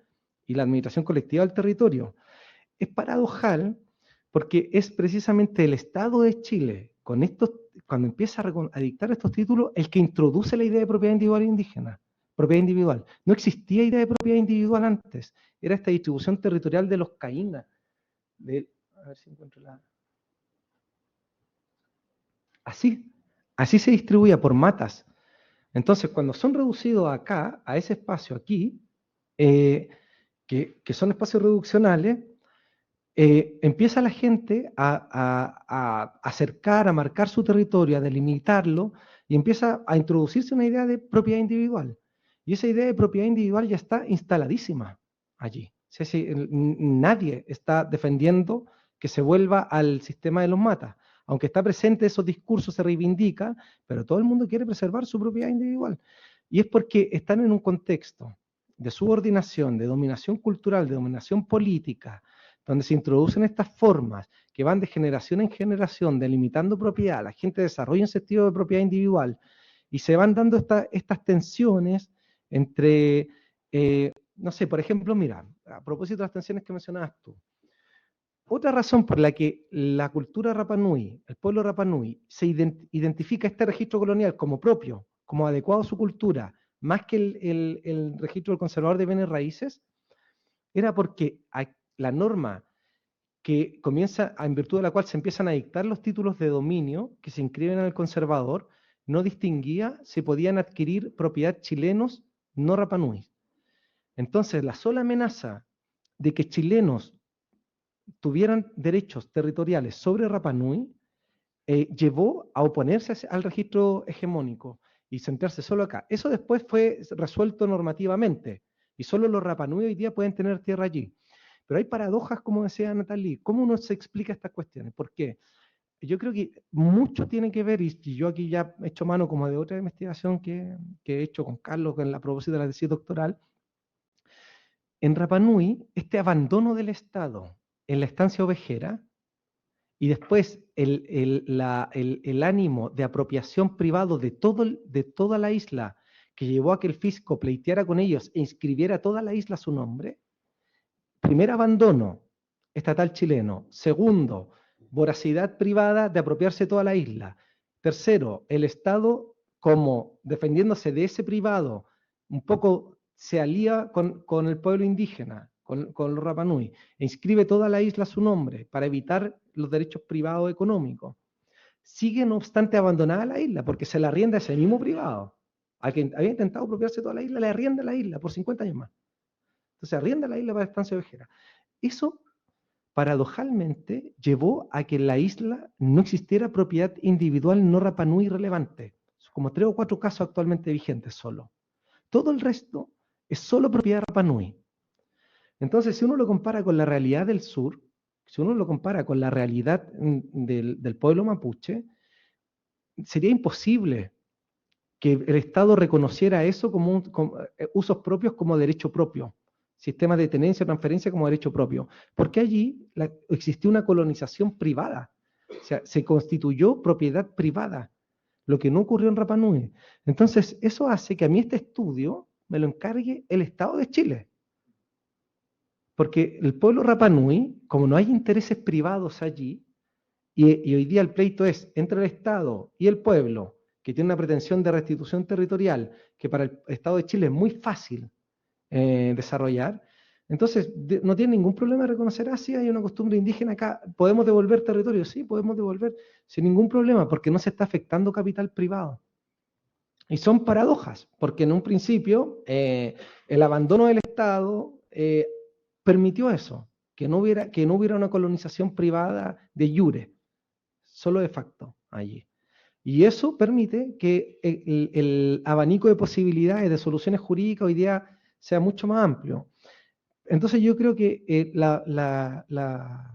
y la administración colectiva del territorio. Es paradojal porque es precisamente el Estado de Chile, cuando empieza a dictar estos títulos, el que introduce la idea de propiedad individual indígena. Propiedad individual. No existía idea de propiedad individual antes. Era esta distribución territorial de los caínas. A ver si encuentro la... Así se distribuía por matas. Entonces, cuando son reducidos acá, a ese espacio aquí, que son espacios reduccionales, empieza la gente a acercar, a marcar su territorio, a delimitarlo, y empieza a introducirse una idea de propiedad individual. Y esa idea de propiedad individual ya está instaladísima allí. Nadie está defendiendo que se vuelva al sistema de los matas. Aunque está presente, esos discursos se reivindica, pero todo el mundo quiere preservar su propiedad individual. Y es porque están en un contexto de subordinación, de dominación cultural, de dominación política, donde se introducen estas formas que van de generación en generación, delimitando propiedad, la gente desarrolla un sentido de propiedad individual, y se van dando estas tensiones entre, no sé, por ejemplo, mira, a propósito de las tensiones que mencionabas tú, otra razón por la que la cultura Rapa Nui, el pueblo Rapa Nui, se identifica este registro colonial como propio, como adecuado a su cultura, más que el registro del conservador de bienes raíces, era porque la norma que comienza, en virtud de la cual se empiezan a dictar los títulos de dominio que se inscriben en el conservador, no distinguía si podían adquirir propiedad chilenos no Rapa Nui. Entonces, la sola amenaza de que chilenos tuvieran derechos territoriales sobre Rapa Nui llevó a oponerse al registro hegemónico y centrarse solo acá. Eso después fue resuelto normativamente y solo los Rapa Nui hoy día pueden tener tierra allí. Pero hay paradojas, como decía Natalie. ¿Cómo uno se explica estas cuestiones? ¿Por qué? Yo creo que mucho tiene que ver, y yo aquí ya he hecho mano como de otra investigación que he hecho con Carlos a propósito de la tesis doctoral. En Rapa Nui, este abandono del Estado en la estancia ovejera y después el ánimo de apropiación privado de toda la isla, que llevó a que el fisco pleiteara con ellos e inscribiera toda la isla a su nombre. Primer, abandono estatal chileno. Segundo, voracidad privada de apropiarse toda la isla. Tercero, el Estado como defendiéndose de ese privado un poco se alía con el pueblo indígena, con los Rapa Nui, e inscribe toda la isla a su nombre para evitar los derechos privados económicos. Sigue, no obstante, abandonada la isla, porque se la arrienda a ese mismo privado. A quien había intentado apropiarse toda la isla, le arrienda la isla por 50 años más. Entonces arrienda la isla para estancia ovejera. Eso, paradojalmente, llevó a que en la isla no existiera propiedad individual no Rapa Nui relevante. Como 3 o 4 casos actualmente vigentes solo. Todo el resto es solo propiedad Rapa Nui. Entonces, si uno lo compara con la realidad del sur, si uno lo compara con la realidad del pueblo mapuche, sería imposible que el Estado reconociera eso como usos propios como derecho propio, sistemas de tenencia o transferencia como derecho propio, porque allí existió una colonización privada, o sea, se constituyó propiedad privada, lo que no ocurrió en Rapa Nui. Entonces, eso hace que a mí este estudio me lo encargue el Estado de Chile. Porque el pueblo Rapa Nui, como no hay intereses privados allí, y hoy día el pleito es entre el Estado y el pueblo, que tiene una pretensión de restitución territorial, que para el Estado de Chile es muy fácil desarrollar, entonces no tiene ningún problema de reconocer, si hay una costumbre indígena acá, ¿podemos devolver territorio? Sí, podemos devolver, sin ningún problema, porque no se está afectando capital privado. Y son paradojas, porque en un principio el abandono del Estado permitió eso, que no hubiera una colonización privada de jure, solo de facto allí. Y eso permite que el abanico de posibilidades de soluciones jurídicas hoy día sea mucho más amplio. Entonces yo creo que la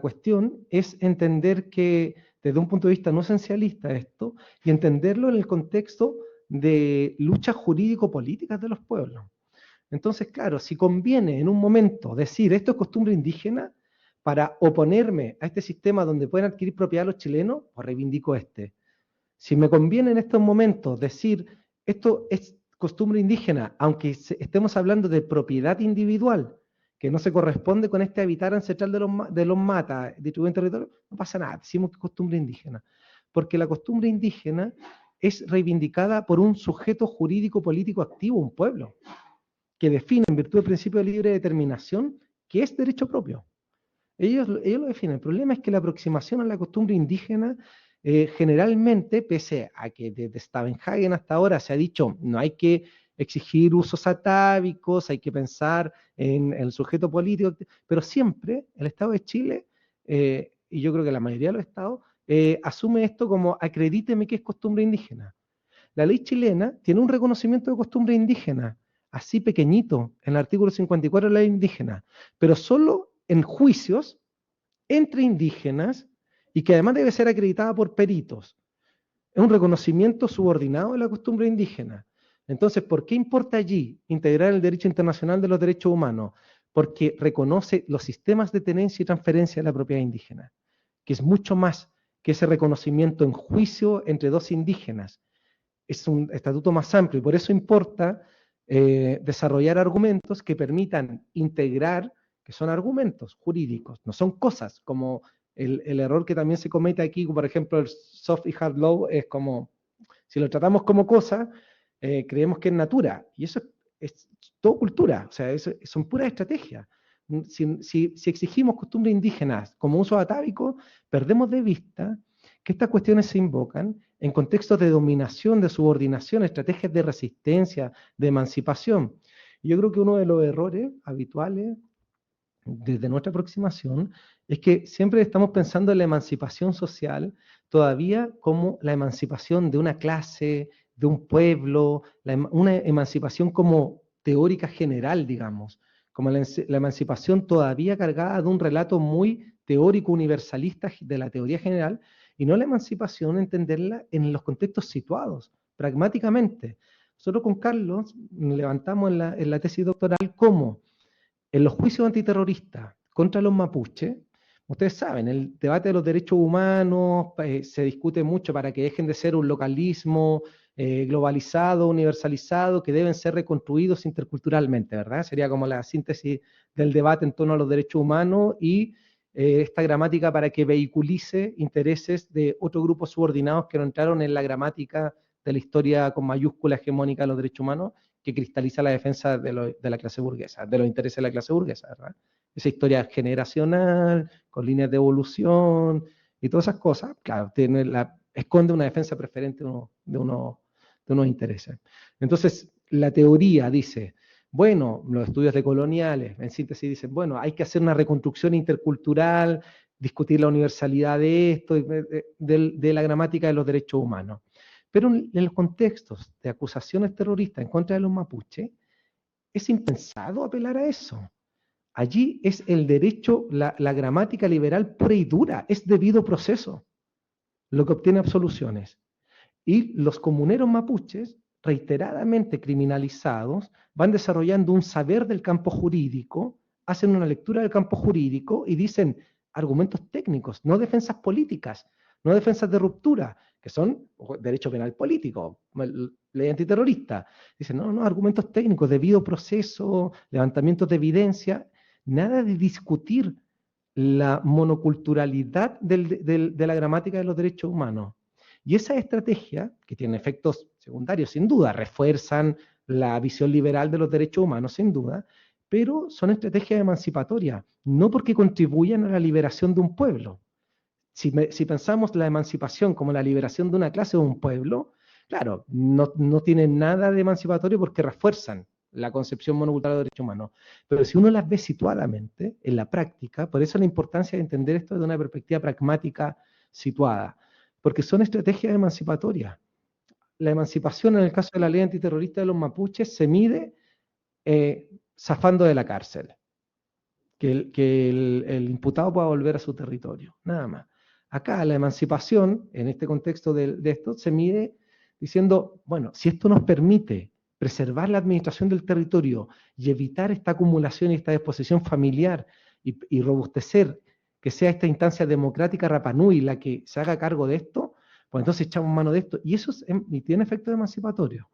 cuestión es entender que desde un punto de vista no esencialista esto, y entenderlo en el contexto de luchas jurídico-políticas de los pueblos. Entonces, claro, si conviene en un momento decir esto es costumbre indígena para oponerme a este sistema donde pueden adquirir propiedad los chilenos, pues reivindico este. Si me conviene en estos momentos decir esto es costumbre indígena, aunque estemos hablando de propiedad individual, que no se corresponde con este habitar ancestral de los matas distribuidos en territorio, no pasa nada, decimos que es costumbre indígena. Porque la costumbre indígena es reivindicada por un sujeto jurídico político activo, un pueblo, que define en virtud del principio de libre determinación que es derecho propio. Ellos lo definen. El problema es que la aproximación a la costumbre indígena generalmente, pese a que desde Stavenhagen hasta ahora se ha dicho no hay que exigir usos atávicos, hay que pensar en el sujeto político, pero siempre el Estado de Chile, y yo creo que la mayoría de los estados, asume esto como acredíteme que es costumbre indígena. La ley chilena tiene un reconocimiento de costumbre indígena, así pequeñito, en el artículo 54 de la ley indígena, pero solo en juicios entre indígenas y que además debe ser acreditada por peritos. Es un reconocimiento subordinado de la costumbre indígena. Entonces, ¿por qué importa allí integrar el derecho internacional de los derechos humanos? Porque reconoce los sistemas de tenencia y transferencia de la propiedad indígena, que es mucho más que ese reconocimiento en juicio entre dos indígenas. Es un estatuto más amplio y por eso importa desarrollar argumentos que permitan integrar, que son argumentos jurídicos, no son cosas, como el error que también se comete aquí, por ejemplo, el soft y hard law, es como, si lo tratamos como cosa, creemos que es natura, y eso es todo cultura, o sea, son puras estrategias. Si exigimos costumbres indígenas como uso atávico, perdemos de vista que estas cuestiones se invocan en contextos de dominación, de subordinación, estrategias de resistencia, de emancipación. Yo creo que uno de los errores habituales desde nuestra aproximación es que siempre estamos pensando en la emancipación social todavía como la emancipación de una clase, de un pueblo, una emancipación como teórica general, digamos, como la emancipación todavía cargada de un relato muy teórico universalista de la teoría general, y no la emancipación entenderla en los contextos situados, pragmáticamente. Nosotros con Carlos levantamos en la tesis doctoral cómo en los juicios antiterroristas contra los mapuches, ustedes saben, el debate de los derechos humanos se discute mucho para que dejen de ser un localismo globalizado, universalizado, que deben ser reconstruidos interculturalmente, ¿verdad? Sería como la síntesis del debate en torno a los derechos humanos y esta gramática para que vehiculice intereses de otros grupos subordinados que no entraron en la gramática de la historia con mayúscula hegemónica de los derechos humanos, que cristaliza la defensa de la clase burguesa, de los intereses de la clase burguesa, ¿verdad? Esa historia generacional, con líneas de evolución y todas esas cosas, claro, esconde una defensa preferente de unos intereses. Entonces, la teoría dice, bueno, los estudios decoloniales, en síntesis, dicen, bueno, hay que hacer una reconstrucción intercultural, discutir la universalidad de esto, de la gramática de los derechos humanos. Pero en los contextos de acusaciones terroristas en contra de los mapuches, es impensado apelar a eso. Allí es el derecho, la gramática liberal pura y dura, es debido proceso lo que obtiene absoluciones. Y los comuneros mapuches, reiteradamente criminalizados, van desarrollando un saber del campo jurídico, hacen una lectura del campo jurídico y dicen argumentos técnicos, no defensas políticas, no defensas de ruptura, que son derecho penal político, ley antiterrorista. Dicen, no, argumentos técnicos, debido proceso, levantamientos de evidencia, nada de discutir la monoculturalidad de la gramática de los derechos humanos. Y esa estrategia, que tiene efectos secundarios sin duda, refuerzan la visión liberal de los derechos humanos sin duda, pero son estrategias emancipatorias, no porque contribuyan a la liberación de un pueblo. Si pensamos la emancipación como la liberación de una clase o un pueblo, claro, no tienen nada de emancipatorio porque refuerzan la concepción monocultural de derechos humanos. Pero si uno las ve situadamente, en la práctica, por eso la importancia de entender esto desde una perspectiva pragmática situada, porque son estrategias emancipatorias. La emancipación en el caso de la ley antiterrorista de los mapuches se mide zafando de la cárcel, que el imputado pueda volver a su territorio, nada más. Acá la emancipación, en este contexto de esto, se mide diciendo, bueno, si esto nos permite preservar la administración del territorio y evitar esta acumulación y esta disposición familiar y robustecer que sea esta instancia democrática Rapa Nui la que se haga cargo de esto, pues entonces echamos mano de esto. Y eso tiene efectos emancipatorios.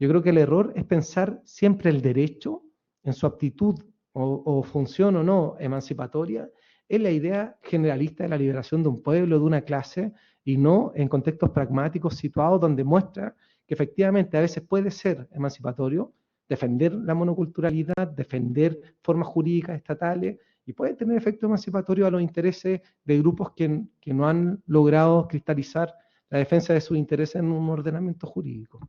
Yo creo que el error es pensar siempre el derecho en su aptitud o función o no emancipatoria, es la idea generalista de la liberación de un pueblo, de una clase, y no en contextos pragmáticos situados donde muestra que efectivamente a veces puede ser emancipatorio defender la monoculturalidad, defender formas jurídicas estatales, y puede tener efecto emancipatorio a los intereses de grupos que no han logrado cristalizar la defensa de sus intereses en un ordenamiento jurídico.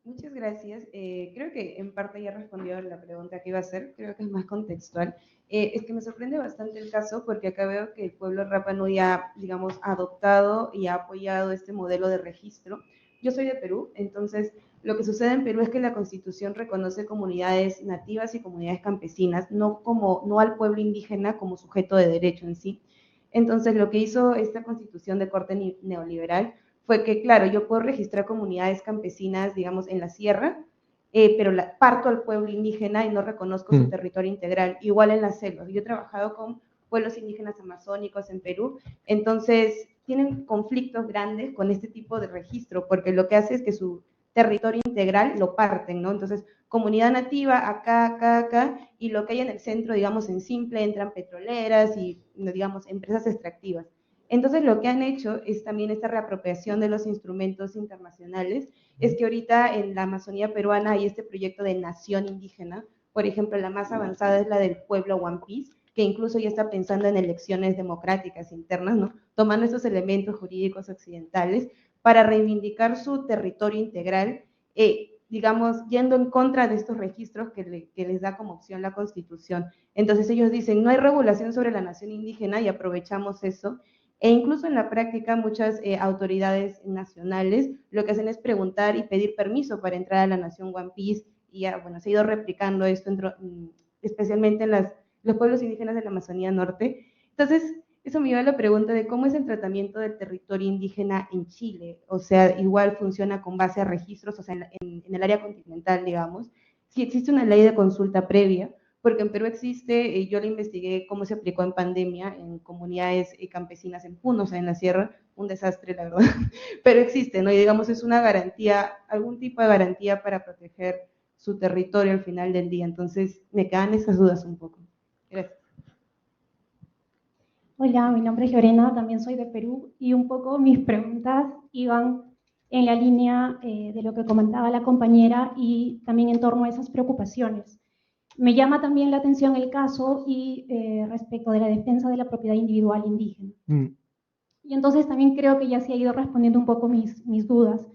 Muchas gracias. Creo que en parte ya respondió la pregunta que iba a hacer, creo que es más contextual. Es que me sorprende bastante el caso porque acá veo que el pueblo Rapa Nui ha, digamos, adoptado y ha apoyado este modelo de registro. Yo soy de Perú, entonces lo que sucede en Perú es que la Constitución reconoce comunidades nativas y comunidades campesinas, no al pueblo indígena como sujeto de derecho en sí. Entonces lo que hizo esta Constitución de corte neoliberal fue que, claro, yo puedo registrar comunidades campesinas, digamos, en la sierra, pero parto al pueblo indígena y no reconozco su territorio integral, igual en las selvas. Yo he trabajado con pueblos indígenas amazónicos en Perú, entonces tienen conflictos grandes con este tipo de registro, porque lo que hace es que su territorio integral lo parten, ¿no? Entonces, comunidad nativa, acá, y lo que hay en el centro, digamos, en simple, entran petroleras y, digamos, empresas extractivas. Entonces, lo que han hecho es también esta reapropiación de los instrumentos internacionales, es que ahorita en la Amazonía peruana hay este proyecto de nación indígena, por ejemplo, la más avanzada es la del pueblo One Piece, que incluso ya está pensando en elecciones democráticas internas, ¿no? Tomando estos elementos jurídicos occidentales para reivindicar su territorio integral, digamos, yendo en contra de estos registros que les da como opción la Constitución. Entonces ellos dicen, no hay regulación sobre la nación indígena y aprovechamos eso. E incluso en la práctica muchas autoridades nacionales lo que hacen es preguntar y pedir permiso para entrar a la nación One Piece y ya, bueno, se ha ido replicando esto especialmente en los pueblos indígenas de la Amazonía Norte. Entonces, eso me lleva a la pregunta de cómo es el tratamiento del territorio indígena en Chile. O sea, igual funciona con base a registros, o sea, en el área continental, digamos. Si existe una ley de consulta previa, porque en Perú existe, yo lo investigué cómo se aplicó en pandemia en comunidades campesinas en Puno, o sea, en la sierra, un desastre, la verdad, pero existe, ¿no? Y digamos, es una garantía, algún tipo de garantía para proteger su territorio al final del día. Entonces, me quedan esas dudas un poco. Gracias. Hola, mi nombre es Lorena, también soy de Perú, y un poco mis preguntas iban en la línea de lo que comentaba la compañera y también en torno a esas preocupaciones. Me llama también la atención el caso y respecto de la defensa de la propiedad individual indígena. Y entonces también creo que ya se ha ido respondiendo un poco mis dudas.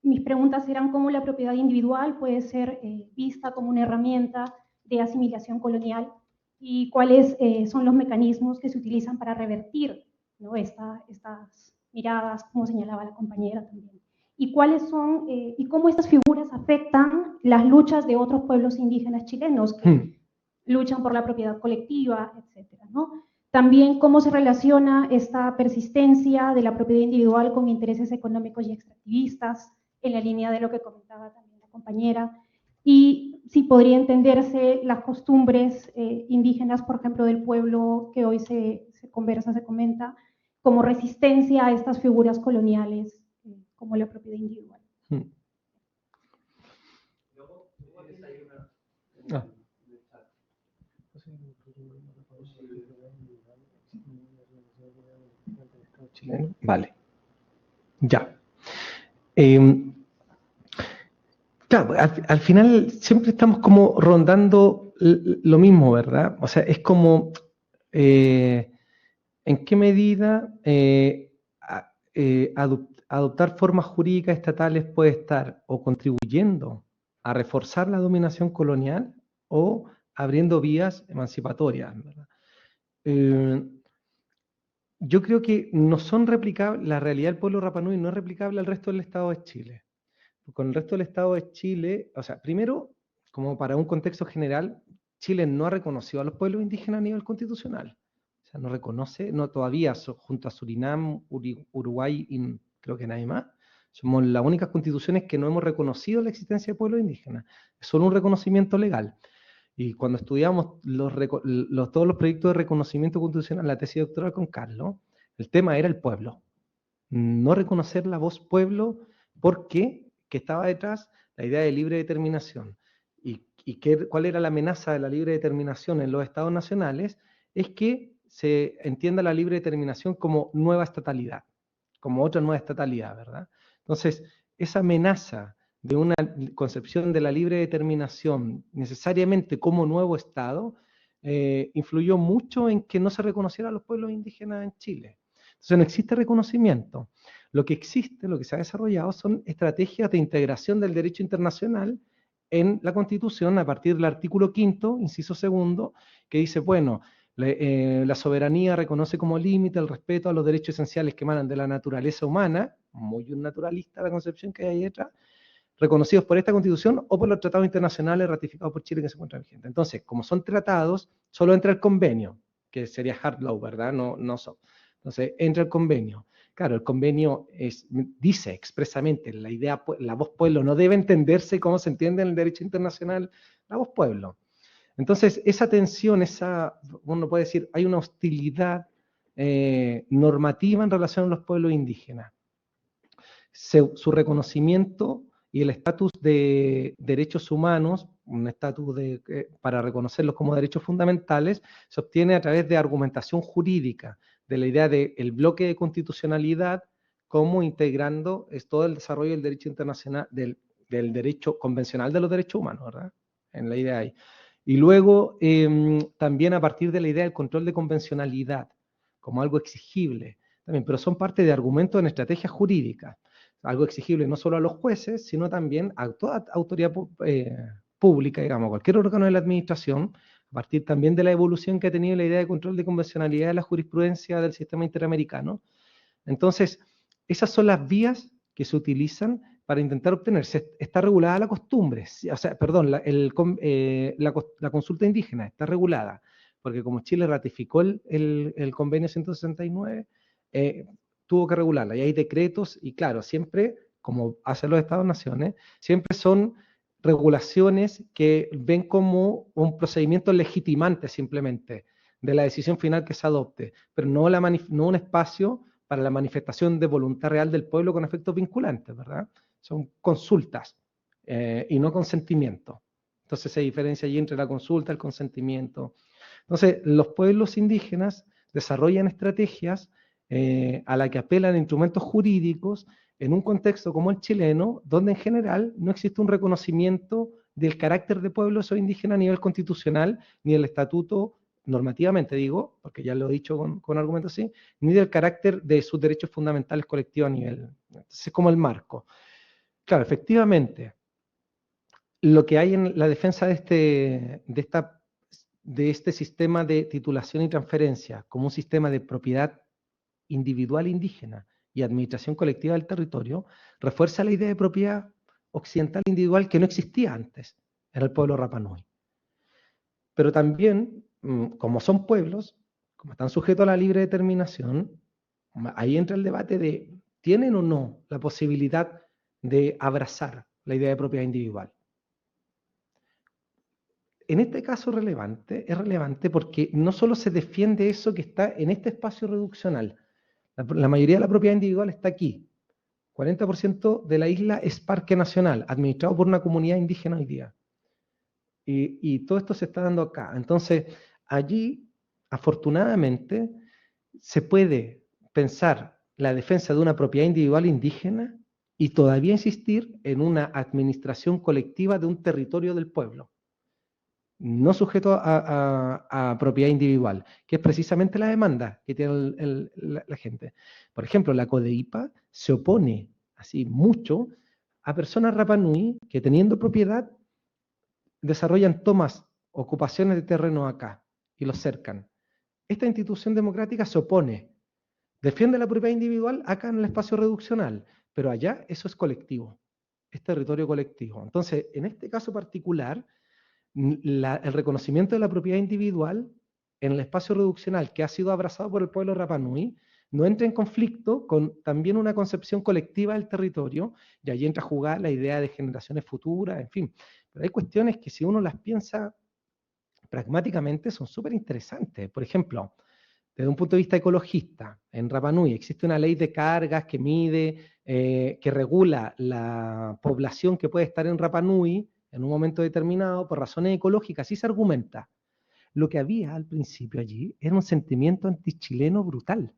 Mis preguntas eran cómo la propiedad individual puede ser vista como una herramienta de asimilación colonial y cuáles son los mecanismos que se utilizan para revertir, ¿no?, estas miradas, como señalaba la compañera también. Y cuáles son, y cómo estas figuras afectan las luchas de otros pueblos indígenas chilenos que luchan por la propiedad colectiva, etcétera, ¿no? También cómo se relaciona esta persistencia de la propiedad individual con intereses económicos y extractivistas, en la línea de lo que comentaba también la compañera, y si podría entenderse las costumbres indígenas, por ejemplo, del pueblo que hoy se comenta, como resistencia a estas figuras coloniales, como la propiedad individual. Vale. Ya. Claro, al final siempre estamos como rondando lo mismo, ¿verdad? O sea, es como en qué medida adoptar formas jurídicas estatales puede estar o contribuyendo a reforzar la dominación colonial o abriendo vías emancipatorias, ¿verdad? Yo creo que no son replicables, la realidad del pueblo Rapa Nui no es replicable al resto del Estado de Chile. Con el resto del Estado de Chile, o sea, primero, como para un contexto general, Chile no ha reconocido a los pueblos indígenas a nivel constitucional. O sea, no reconoce, no todavía, junto a Surinam, Uruguay y creo que nadie más, somos las únicas constituciones que no hemos reconocido la existencia de pueblos indígenas. Es solo un reconocimiento legal. Y cuando estudiamos todos los proyectos de reconocimiento constitucional, la tesis doctoral con Carlos, el tema era el pueblo. No reconocer la voz pueblo porque que estaba detrás la idea de libre determinación. ¿Y cuál era la amenaza de la libre determinación en los estados nacionales? Es que se entienda la libre determinación como nueva estatalidad, como otra nueva estatalidad, ¿verdad? Entonces, esa amenaza de una concepción de la libre determinación necesariamente como nuevo Estado, influyó mucho en que no se reconociera a los pueblos indígenas en Chile. Entonces no existe reconocimiento. Lo que existe, lo que se ha desarrollado son estrategias de integración del derecho internacional en la Constitución a partir del artículo 5º, inciso 2, que dice, bueno, la soberanía reconoce como límite el respeto a los derechos esenciales que emanan de la naturaleza humana, muy naturalista la concepción que hay detrás, reconocidos por esta Constitución o por los tratados internacionales ratificados por Chile que se encuentran vigentes. Entonces, como son tratados, solo entra el convenio, que sería hard law, ¿verdad? No son. Entonces, entra el convenio. Claro, el convenio dice expresamente, la voz pueblo no debe entenderse como se entiende en el derecho internacional la voz pueblo. Entonces, esa tensión, uno puede decir, hay una hostilidad normativa en relación a los pueblos indígenas. Su reconocimiento y el estatus de derechos humanos, un estatus para reconocerlos como derechos fundamentales, se obtiene a través de argumentación jurídica, de la idea del bloque de constitucionalidad como integrando todo el desarrollo del derecho internacional, del derecho convencional de los derechos humanos, ¿verdad? En la idea ahí. Y luego también a partir de la idea del control de convencionalidad, como algo exigible, también, pero son parte de argumentos en estrategias jurídicas, algo exigible no solo a los jueces, sino también a toda autoridad pública, digamos, cualquier órgano de la administración, a partir también de la evolución que ha tenido la idea de control de convencionalidad de la jurisprudencia del sistema interamericano. Entonces, esas son las vías que se utilizan para intentar obtenerse. Está regulada la costumbre, o sea, perdón, la consulta indígena está regulada, porque como Chile ratificó el convenio 169, tuvo que regularla, y hay decretos, y claro, siempre, como hacen los Estados-naciones, siempre son regulaciones que ven como un procedimiento legitimante simplemente de la decisión final que se adopte, pero no un espacio para la manifestación de voluntad real del pueblo con efectos vinculantes, ¿verdad? Son consultas y no consentimiento. Entonces se diferencia allí entre la consulta y el consentimiento. Entonces, los pueblos indígenas desarrollan estrategias a la que apelan instrumentos jurídicos en un contexto como el chileno, donde en general no existe un reconocimiento del carácter de pueblo de esos indígenas a nivel constitucional, ni del estatuto, normativamente digo, porque ya lo he dicho con argumentos así, ni del carácter de sus derechos fundamentales colectivos a nivel. Entonces, es como el marco. Claro, efectivamente, lo que hay en la defensa de este sistema de titulación y transferencia como un sistema de propiedad individual indígena y administración colectiva del territorio, refuerza la idea de propiedad occidental individual que no existía antes en el pueblo Rapa Nui. Pero también, como son pueblos, como están sujetos a la libre determinación, ahí entra el debate de ¿tienen o no la posibilidad de abrazar la idea de propiedad individual? En este caso es relevante porque no solo se defiende eso que está en este espacio reduccional. La mayoría de la propiedad individual está aquí. 40% de la isla es parque nacional, administrado por una comunidad indígena hoy día. Y todo esto se está dando acá. Entonces, allí, afortunadamente, se puede pensar la defensa de una propiedad individual indígena y todavía insistir en una administración colectiva de un territorio del pueblo, no sujeto a propiedad individual, que es precisamente la demanda que tiene la gente. Por ejemplo, la CODEIPA se opone así mucho a personas Rapa Nui que teniendo propiedad desarrollan tomas, ocupaciones de terreno acá y los cercan. Esta institución democrática se opone, defiende la propiedad individual acá en el espacio reduccional, pero allá eso es colectivo, es territorio colectivo. Entonces, en este caso particular, el reconocimiento de la propiedad individual en el espacio reduccional que ha sido abrazado por el pueblo Rapa Nui no entra en conflicto con también una concepción colectiva del territorio, y allí entra a jugar la idea de generaciones futuras, en fin. Pero hay cuestiones que si uno las piensa pragmáticamente son súper interesantes. Por ejemplo, desde un punto de vista ecologista, en Rapa Nui existe una ley de cargas que mide, que regula la población que puede estar en Rapa Nui en un momento determinado por razones ecológicas, así se argumenta. Lo que había al principio allí era un sentimiento antichileno brutal,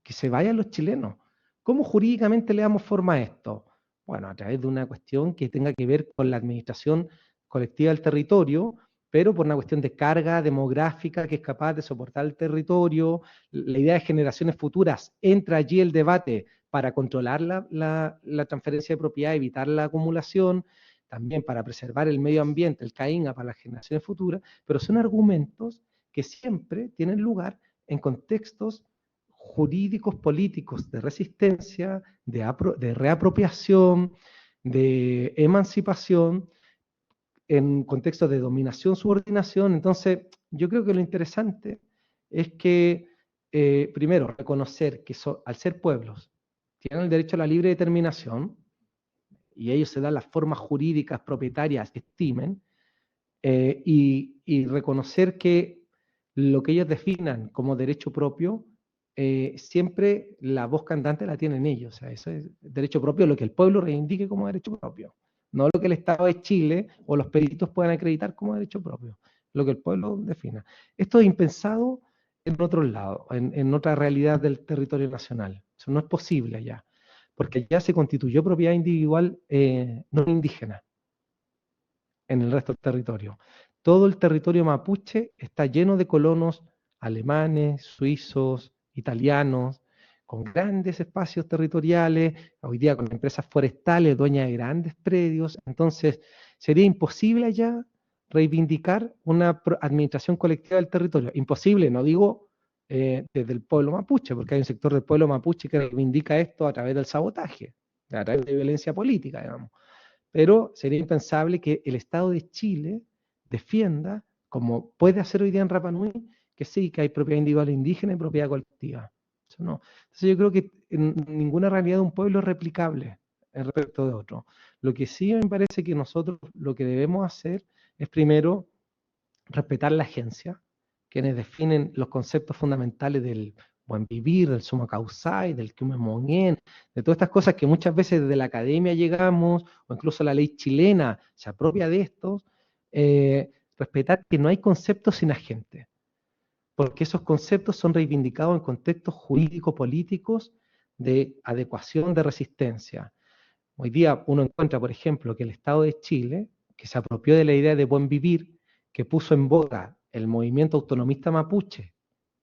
que se vayan los chilenos. ¿Cómo jurídicamente le damos forma a esto? Bueno, a través de una cuestión que tenga que ver con la administración colectiva del territorio, pero por una cuestión de carga demográfica que es capaz de soportar el territorio. La idea de generaciones futuras, entra allí el debate para controlar la transferencia de propiedad, evitar la acumulación, también para preservar el medio ambiente, el CAINA para las generaciones futuras, pero son argumentos que siempre tienen lugar en contextos jurídicos, políticos, de resistencia, de reapropiación, de emancipación, en contextos de dominación, subordinación. Entonces, yo creo que lo interesante es que, primero, reconocer que al ser pueblos, tienen el derecho a la libre determinación, y ellos se dan las formas jurídicas propietarias que estimen, y reconocer que lo que ellos definan como derecho propio, siempre la voz cantante la tienen ellos. O sea, eso es derecho propio, lo que el pueblo reivindique como derecho propio. No lo que el Estado de Chile o los peritos puedan acreditar como derecho propio, lo que el pueblo defina. Esto es impensado en otros lados, en otra realidad del territorio nacional. Eso no es posible allá, porque ya se constituyó propiedad individual no indígena en el resto del territorio. Todo el territorio mapuche está lleno de colonos alemanes, suizos, italianos, con grandes espacios territoriales, hoy día con empresas forestales, dueñas de grandes predios. Entonces, sería imposible allá reivindicar una administración colectiva del territorio. Imposible, no digo desde el pueblo mapuche, porque hay un sector del pueblo mapuche que reivindica esto a través del sabotaje, a través de violencia política, digamos. Pero sería impensable que el Estado de Chile defienda, como puede hacer hoy día en Rapa Nui, que sí, que hay propiedad individual indígena y propiedad colectiva. Eso no. Entonces yo creo que en ninguna realidad de un pueblo es replicable respecto de otro. Lo que sí me parece que nosotros lo que debemos hacer es primero respetar la agencia, quienes definen los conceptos fundamentales del buen vivir, del summa causae, del cumen monien, de todas estas cosas que muchas veces desde la academia llegamos, o incluso la ley chilena se apropia de estos, respetar que no hay conceptos sin agente. porque esos conceptos son reivindicados en contextos jurídico-políticos de adecuación de resistencia. Hoy día uno encuentra, por ejemplo, que el Estado de Chile, que se apropió de la idea de buen vivir, que puso en boga el movimiento autonomista mapuche,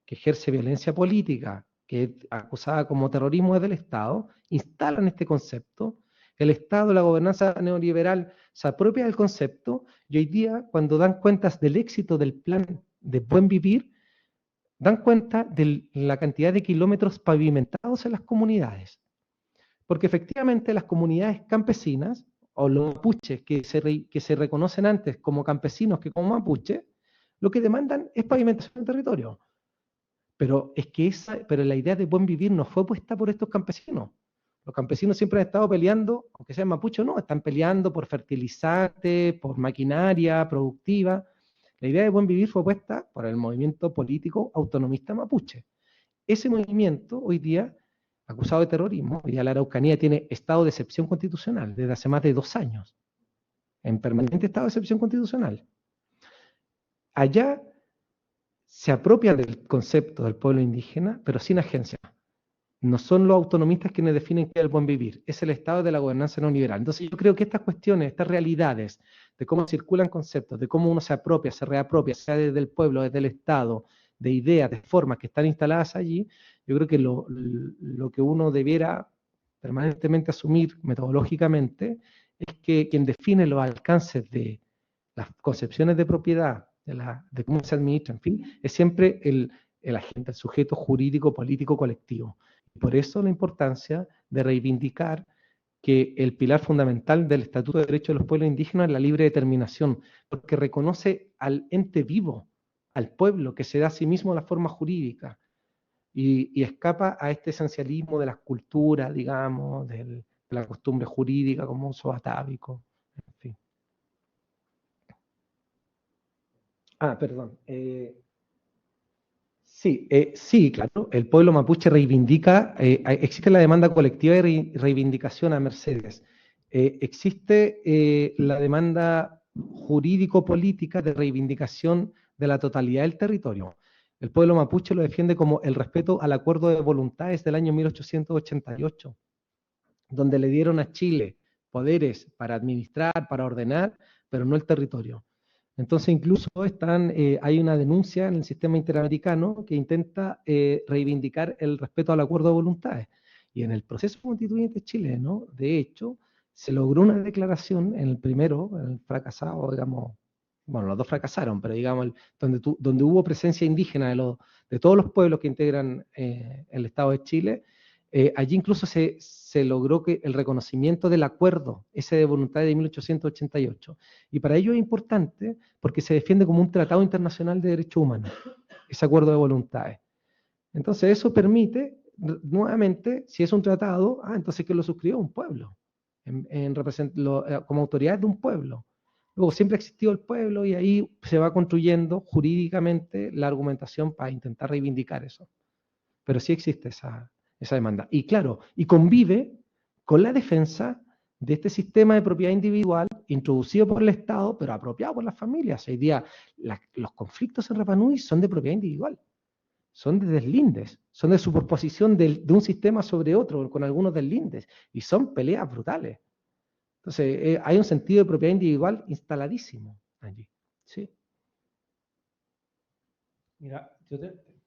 que ejerce violencia política, que es acusada como terrorismo desde el Estado, instalan este concepto. El Estado, la gobernanza neoliberal, se apropia del concepto y hoy día, cuando dan cuentas del éxito del plan de buen vivir, dan cuenta de la cantidad de kilómetros pavimentados en las comunidades. Porque efectivamente las comunidades campesinas, o los mapuches que se reconocen antes como campesinos que como mapuches, lo que demandan es pavimentación del territorio. Pero es que pero la idea de buen vivir no fue puesta por estos campesinos. Los campesinos siempre han estado peleando, aunque sean mapuches o no, están peleando por fertilizantes, por maquinaria productiva. La idea de buen vivir fue puesta por el movimiento político autonomista mapuche. Ese movimiento hoy día, acusado de terrorismo, hoy día la Araucanía tiene estado de excepción constitucional desde hace más de 2 años, en permanente estado de excepción constitucional. Allá se apropian del concepto del pueblo indígena, pero sin agencia. No son los autonomistas quienes definen qué es el buen vivir, es el estado de la gobernanza neoliberal. Entonces yo creo que estas cuestiones, estas realidades, de cómo circulan conceptos, de cómo uno se apropia, se reapropia, sea desde el pueblo, desde el Estado, de ideas, de formas que están instaladas allí, yo creo que lo que uno debiera permanentemente asumir metodológicamente es que quien define los alcances de las concepciones de propiedad, de cómo se administra, en fin, es siempre el agente, el sujeto jurídico, político, colectivo. Por eso la importancia de reivindicar que el pilar fundamental del Estatuto de Derechos de los Pueblos Indígenas es la libre determinación, porque reconoce al ente vivo, al pueblo, que se da a sí mismo la forma jurídica y escapa a este esencialismo de las culturas, digamos, de la costumbre jurídica como uso atávico, en fin. Perdón. Sí, claro, el pueblo mapuche reivindica, existe la demanda colectiva de reivindicación a Mercedes, existe la demanda jurídico-política de reivindicación de la totalidad del territorio. El pueblo mapuche lo defiende como el respeto al acuerdo de voluntades del año 1888, donde le dieron a Chile poderes para administrar, para ordenar, pero no el territorio. Entonces incluso hay una denuncia en el sistema interamericano que intenta reivindicar el respeto al acuerdo de voluntades. Y en el proceso constituyente chileno, de hecho, se logró una declaración en el primero, en el fracasado, digamos, bueno, los dos fracasaron, pero digamos, donde hubo presencia indígena de todos los pueblos que integran el Estado de Chile, allí incluso se logró el reconocimiento del acuerdo, ese de voluntad de 1888. Y para ello es importante porque se defiende como un tratado internacional de derechos humanos, ese acuerdo de voluntades. Entonces eso permite, nuevamente, si es un tratado, entonces que lo suscribió un pueblo, como autoridad de un pueblo. Luego siempre ha existido el pueblo y ahí se va construyendo jurídicamente la argumentación para intentar reivindicar eso. Pero sí existe esa demanda. Y claro, y convive con la defensa de este sistema de propiedad individual introducido por el Estado, pero apropiado por las familias. Hoy día los conflictos en Rapa Nui son de propiedad individual, son de deslindes, son de superposición de un sistema sobre otro, con algunos deslindes, y son peleas brutales. Entonces, hay un sentido de propiedad individual instaladísimo allí. ¿Sí? Mira, yo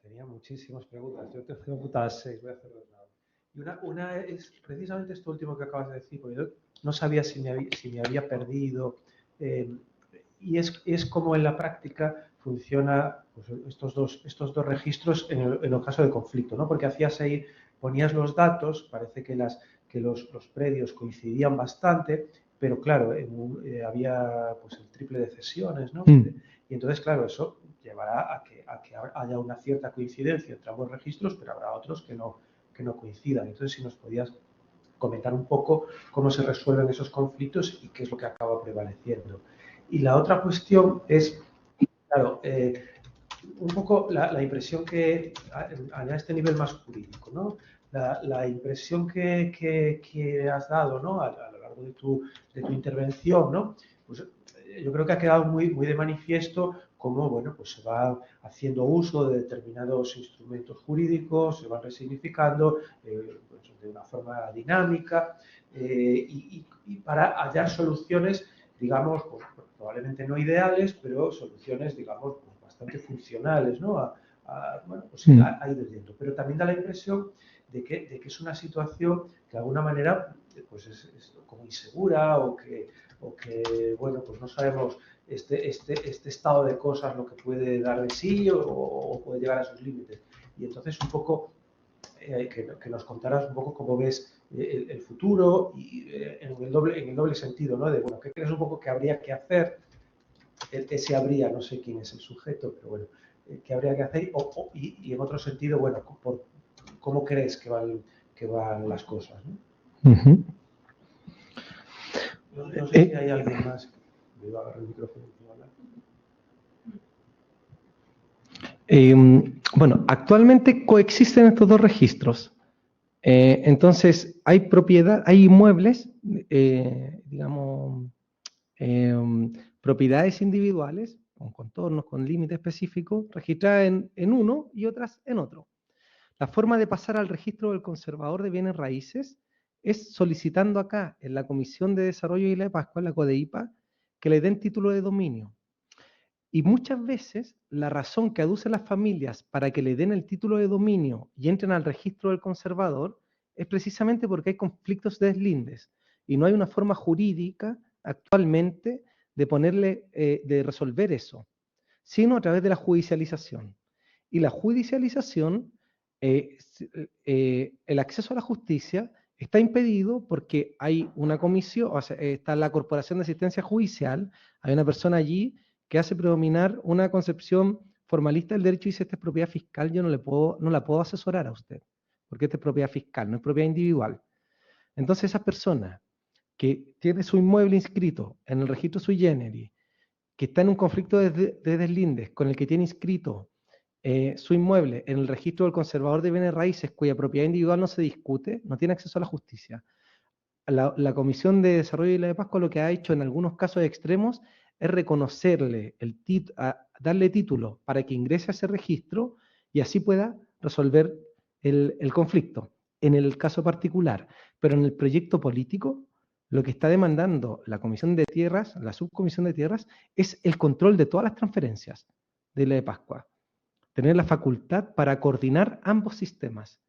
tenía muchísimas preguntas. Yo te he preguntado 6, voy a hacer 2 nada. Y una es precisamente esto último que acabas de decir, porque yo no sabía si me había perdido. Y es como en la práctica funciona pues, estos dos registros en el caso de conflicto, ¿no? Porque ponías los datos, parece que los predios coincidían bastante, pero claro, había pues el triple de cesiones, ¿no? Y entonces, claro, eso llevará a que haya una cierta coincidencia entre ambos registros, pero habrá otros que no coincidan. Entonces, si nos podías comentar un poco cómo se resuelven esos conflictos y qué es lo que acaba prevaleciendo. Y la otra cuestión es, claro, un poco la impresión que, a este nivel más jurídico, ¿no? La impresión que has dado, ¿no? A lo largo de tu intervención, ¿no? Pues yo creo que ha quedado muy de manifiesto cómo, bueno, pues se va haciendo uso de determinados instrumentos jurídicos, se van resignificando pues de una forma dinámica y para hallar soluciones, digamos, pues, probablemente no ideales, pero soluciones, digamos, pues, bastante funcionales, ¿no? Bueno, pues a ir dentro. Pero también da la impresión de que es una situación que de alguna manera pues es como insegura o que, bueno, pues no sabemos este estado de cosas lo que puede dar de sí o puede llegar a sus límites. Y entonces un poco que nos contaras un poco cómo ves el futuro y en el doble sentido, ¿no? De, bueno, ¿qué crees un poco que habría que hacer? Ese habría, no sé quién es el sujeto, pero bueno, ¿qué habría que hacer? Y en otro sentido, bueno, ¿cómo crees que van las cosas, ¿no? Uh-huh. No sé si hay alguien más que me iba a agarrar el micrófono y hablar. Bueno, actualmente coexisten estos dos registros. Entonces, hay inmuebles, digamos, propiedades individuales, con contornos, con límites específicos, registradas en uno y otras en otro. La forma de pasar al registro del conservador de bienes raíces es solicitando acá, en la Comisión de Desarrollo de Isla de Pascua, la CODEIPA, que le den título de dominio. Y muchas veces la razón que aducen las familias para que le den el título de dominio y entren al registro del conservador es precisamente porque hay conflictos de deslindes y no hay una forma jurídica actualmente de resolver eso, sino a través de la judicialización. Y la judicialización, el acceso a la justicia está impedido porque hay una comisión, o sea, está la Corporación de Asistencia Judicial, hay una persona allí que hace predominar una concepción formalista del derecho y dice, esta es propiedad fiscal, yo no la puedo asesorar a usted, porque esta es propiedad fiscal, no es propiedad individual. Entonces esa persona que tiene su inmueble inscrito en el registro sui generis, que está en un conflicto de deslindes con el que tiene inscrito su inmueble en el registro del conservador de bienes raíces, cuya propiedad individual no se discute, no tiene acceso a la justicia. La Comisión de Desarrollo de Isla de Pascua lo que ha hecho en algunos casos extremos es reconocerle, darle título para que ingrese a ese registro y así pueda resolver el conflicto en el caso particular. Pero en el proyecto político, lo que está demandando la Comisión de Tierras, la Subcomisión de Tierras, es el control de todas las transferencias de Isla de Pascua. Tener la facultad para coordinar ambos sistemas.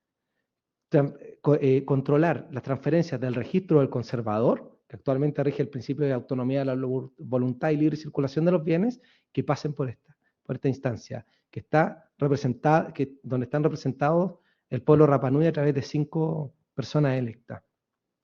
Controlar las transferencias del registro del conservador, que actualmente rige el principio de autonomía de la voluntad y libre circulación de los bienes, que pasen por esta instancia, que está representada, donde están representados el pueblo Rapa Nui a través de 5 personas electas.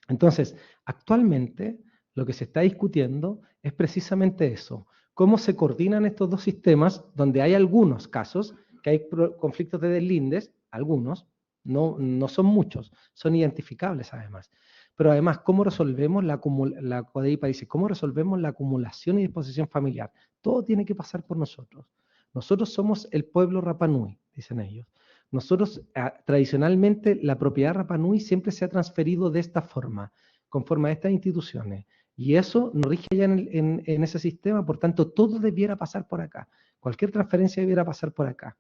Entonces, actualmente lo que se está discutiendo es precisamente eso, cómo se coordinan estos dos sistemas, donde hay algunos casos que hay conflictos de deslindes, algunos, no son muchos, son identificables además. Pero además, ¿cómo resolvemos la CODEIPA dice, ¿cómo resolvemos la acumulación y disposición familiar? Todo tiene que pasar por nosotros. Nosotros somos el pueblo Rapa Nui, dicen ellos. Nosotros, tradicionalmente, la propiedad Rapa Nui siempre se ha transferido de esta forma, conforme a estas instituciones. Y eso nos rige ya en ese sistema, por tanto, todo debiera pasar por acá. Cualquier transferencia debiera pasar por acá.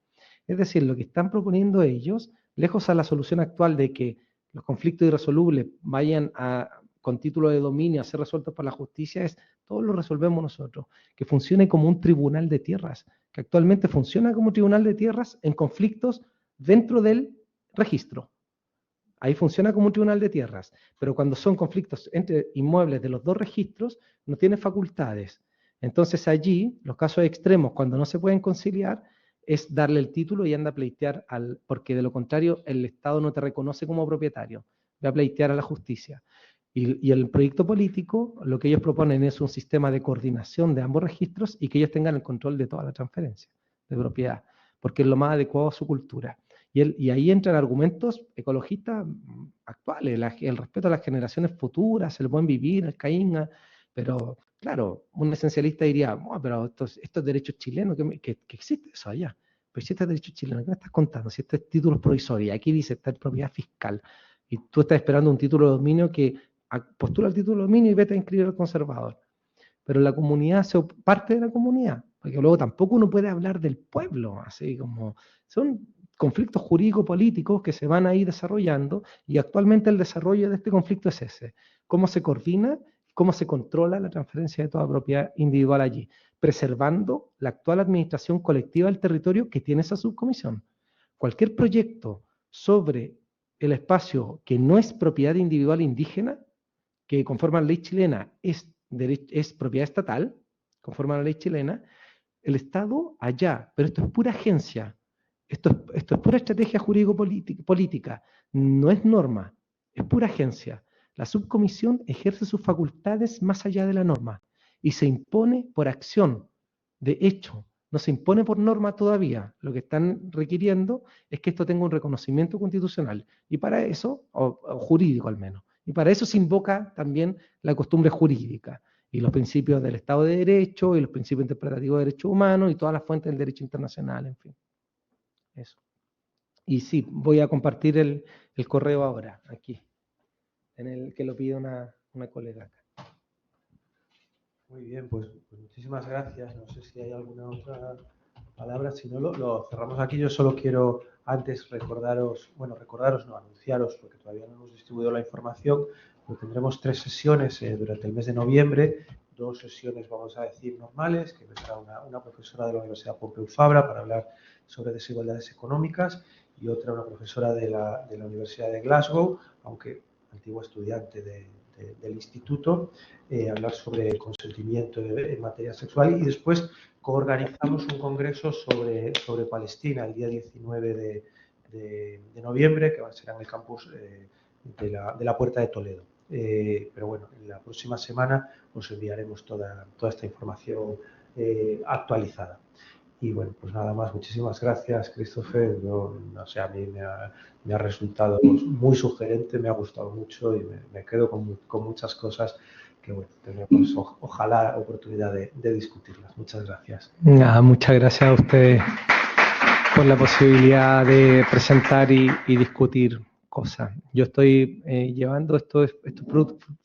Es decir, lo que están proponiendo ellos, lejos a la solución actual de que los conflictos irresolubles vayan con título de dominio a ser resueltos por la justicia, todo lo resolvemos nosotros. Que funcione como un tribunal de tierras, que actualmente funciona como un tribunal de tierras en conflictos dentro del registro. Ahí funciona como un tribunal de tierras, pero cuando son conflictos entre inmuebles de los dos registros, no tiene facultades. Entonces allí, los casos extremos, cuando no se pueden conciliar, es darle el título y anda a pleitear, porque de lo contrario el Estado no te reconoce como propietario, va a pleitear a la justicia. Y el proyecto político, lo que ellos proponen es un sistema de coordinación de ambos registros y que ellos tengan el control de toda la transferencia de propiedad, porque es lo más adecuado a su cultura. Y ahí entran argumentos ecologistas actuales, el respeto a las generaciones futuras, el buen vivir, el caínga, pero claro, un esencialista diría, oh, pero estos derechos chilenos, que existe eso allá, pero si este es derecho chileno, ¿qué me estás contando? Si este es título provisorio, aquí dice está en propiedad fiscal, y tú estás esperando un título de dominio que postula el título de dominio y vete a inscribir al conservador. Pero la comunidad, parte de la comunidad, porque luego tampoco uno puede hablar del pueblo, así como son conflictos jurídico-políticos que se van a ir desarrollando y actualmente el desarrollo de este conflicto es ese, cómo se coordina, cómo se controla la transferencia de toda propiedad individual allí, preservando la actual administración colectiva del territorio que tiene esa subcomisión. Cualquier proyecto sobre el espacio que no es propiedad individual indígena, que conforme a la ley chilena es propiedad estatal, conforme a la ley chilena, el Estado allá, pero esto es pura agencia, esto es pura estrategia jurídico-política, no es norma, es pura agencia. La subcomisión ejerce sus facultades más allá de la norma y se impone por acción, de hecho, no se impone por norma todavía. Lo que están requiriendo es que esto tenga un reconocimiento constitucional y para eso, o jurídico al menos, y para eso se invoca también la costumbre jurídica y los principios del Estado de Derecho y los principios interpretativos de derechos humanos y todas las fuentes del derecho internacional, en fin. Eso. Y sí, voy a compartir el correo ahora, aquí, en el que lo pide una colega acá. Muy bien, pues muchísimas gracias. No sé si hay alguna otra palabra, si no lo cerramos aquí. Yo solo quiero antes anunciaros, porque todavía no hemos distribuido la información, pero tendremos 3 sesiones durante el mes de noviembre, 2 sesiones, vamos a decir, normales, que vendrá una profesora de la Universidad Pompeu Fabra para hablar sobre desigualdades económicas y otra una profesora de la Universidad de Glasgow, aunque antigua estudiante del instituto, hablar sobre consentimiento en materia sexual y después coorganizamos un congreso sobre Palestina el día 19 de noviembre, que va a ser en el campus de la Puerta de Toledo. Pero bueno, en la próxima semana os enviaremos toda esta información actualizada. Y bueno, pues nada más, muchísimas gracias, Christopher. No sé, a mí me ha resultado muy sugerente, me ha gustado mucho y me quedo con muchas cosas que bueno, tendremos ojalá oportunidad de discutirlas. Muchas gracias. Nada, muchas gracias a ustedes por la posibilidad de presentar y discutir cosas. Yo estoy llevando esto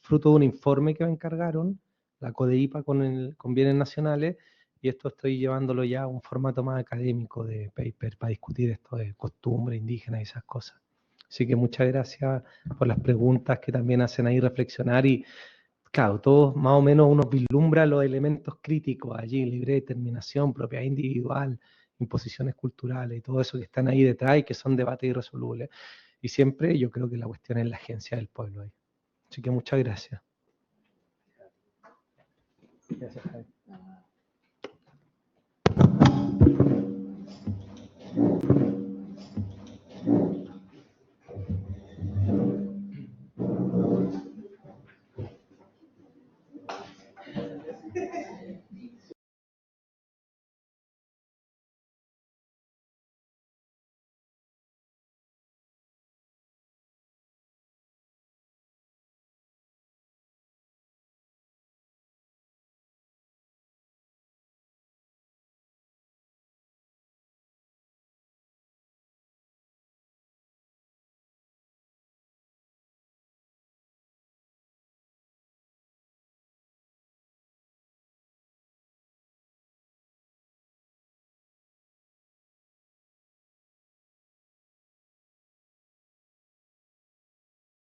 fruto de un informe que me encargaron, la CODEIPA con bienes nacionales, y esto estoy llevándolo ya a un formato más académico de paper para discutir esto de costumbres indígenas y esas cosas. Así que muchas gracias por las preguntas que también hacen ahí reflexionar y claro, todos más o menos uno vislumbra los elementos críticos allí, libre determinación, propiedad individual, imposiciones culturales y todo eso que están ahí detrás y que son debates irresolubles. Y siempre yo creo que la cuestión es la agencia del pueblo ahí. Así que muchas gracias. Gracias, Jaime.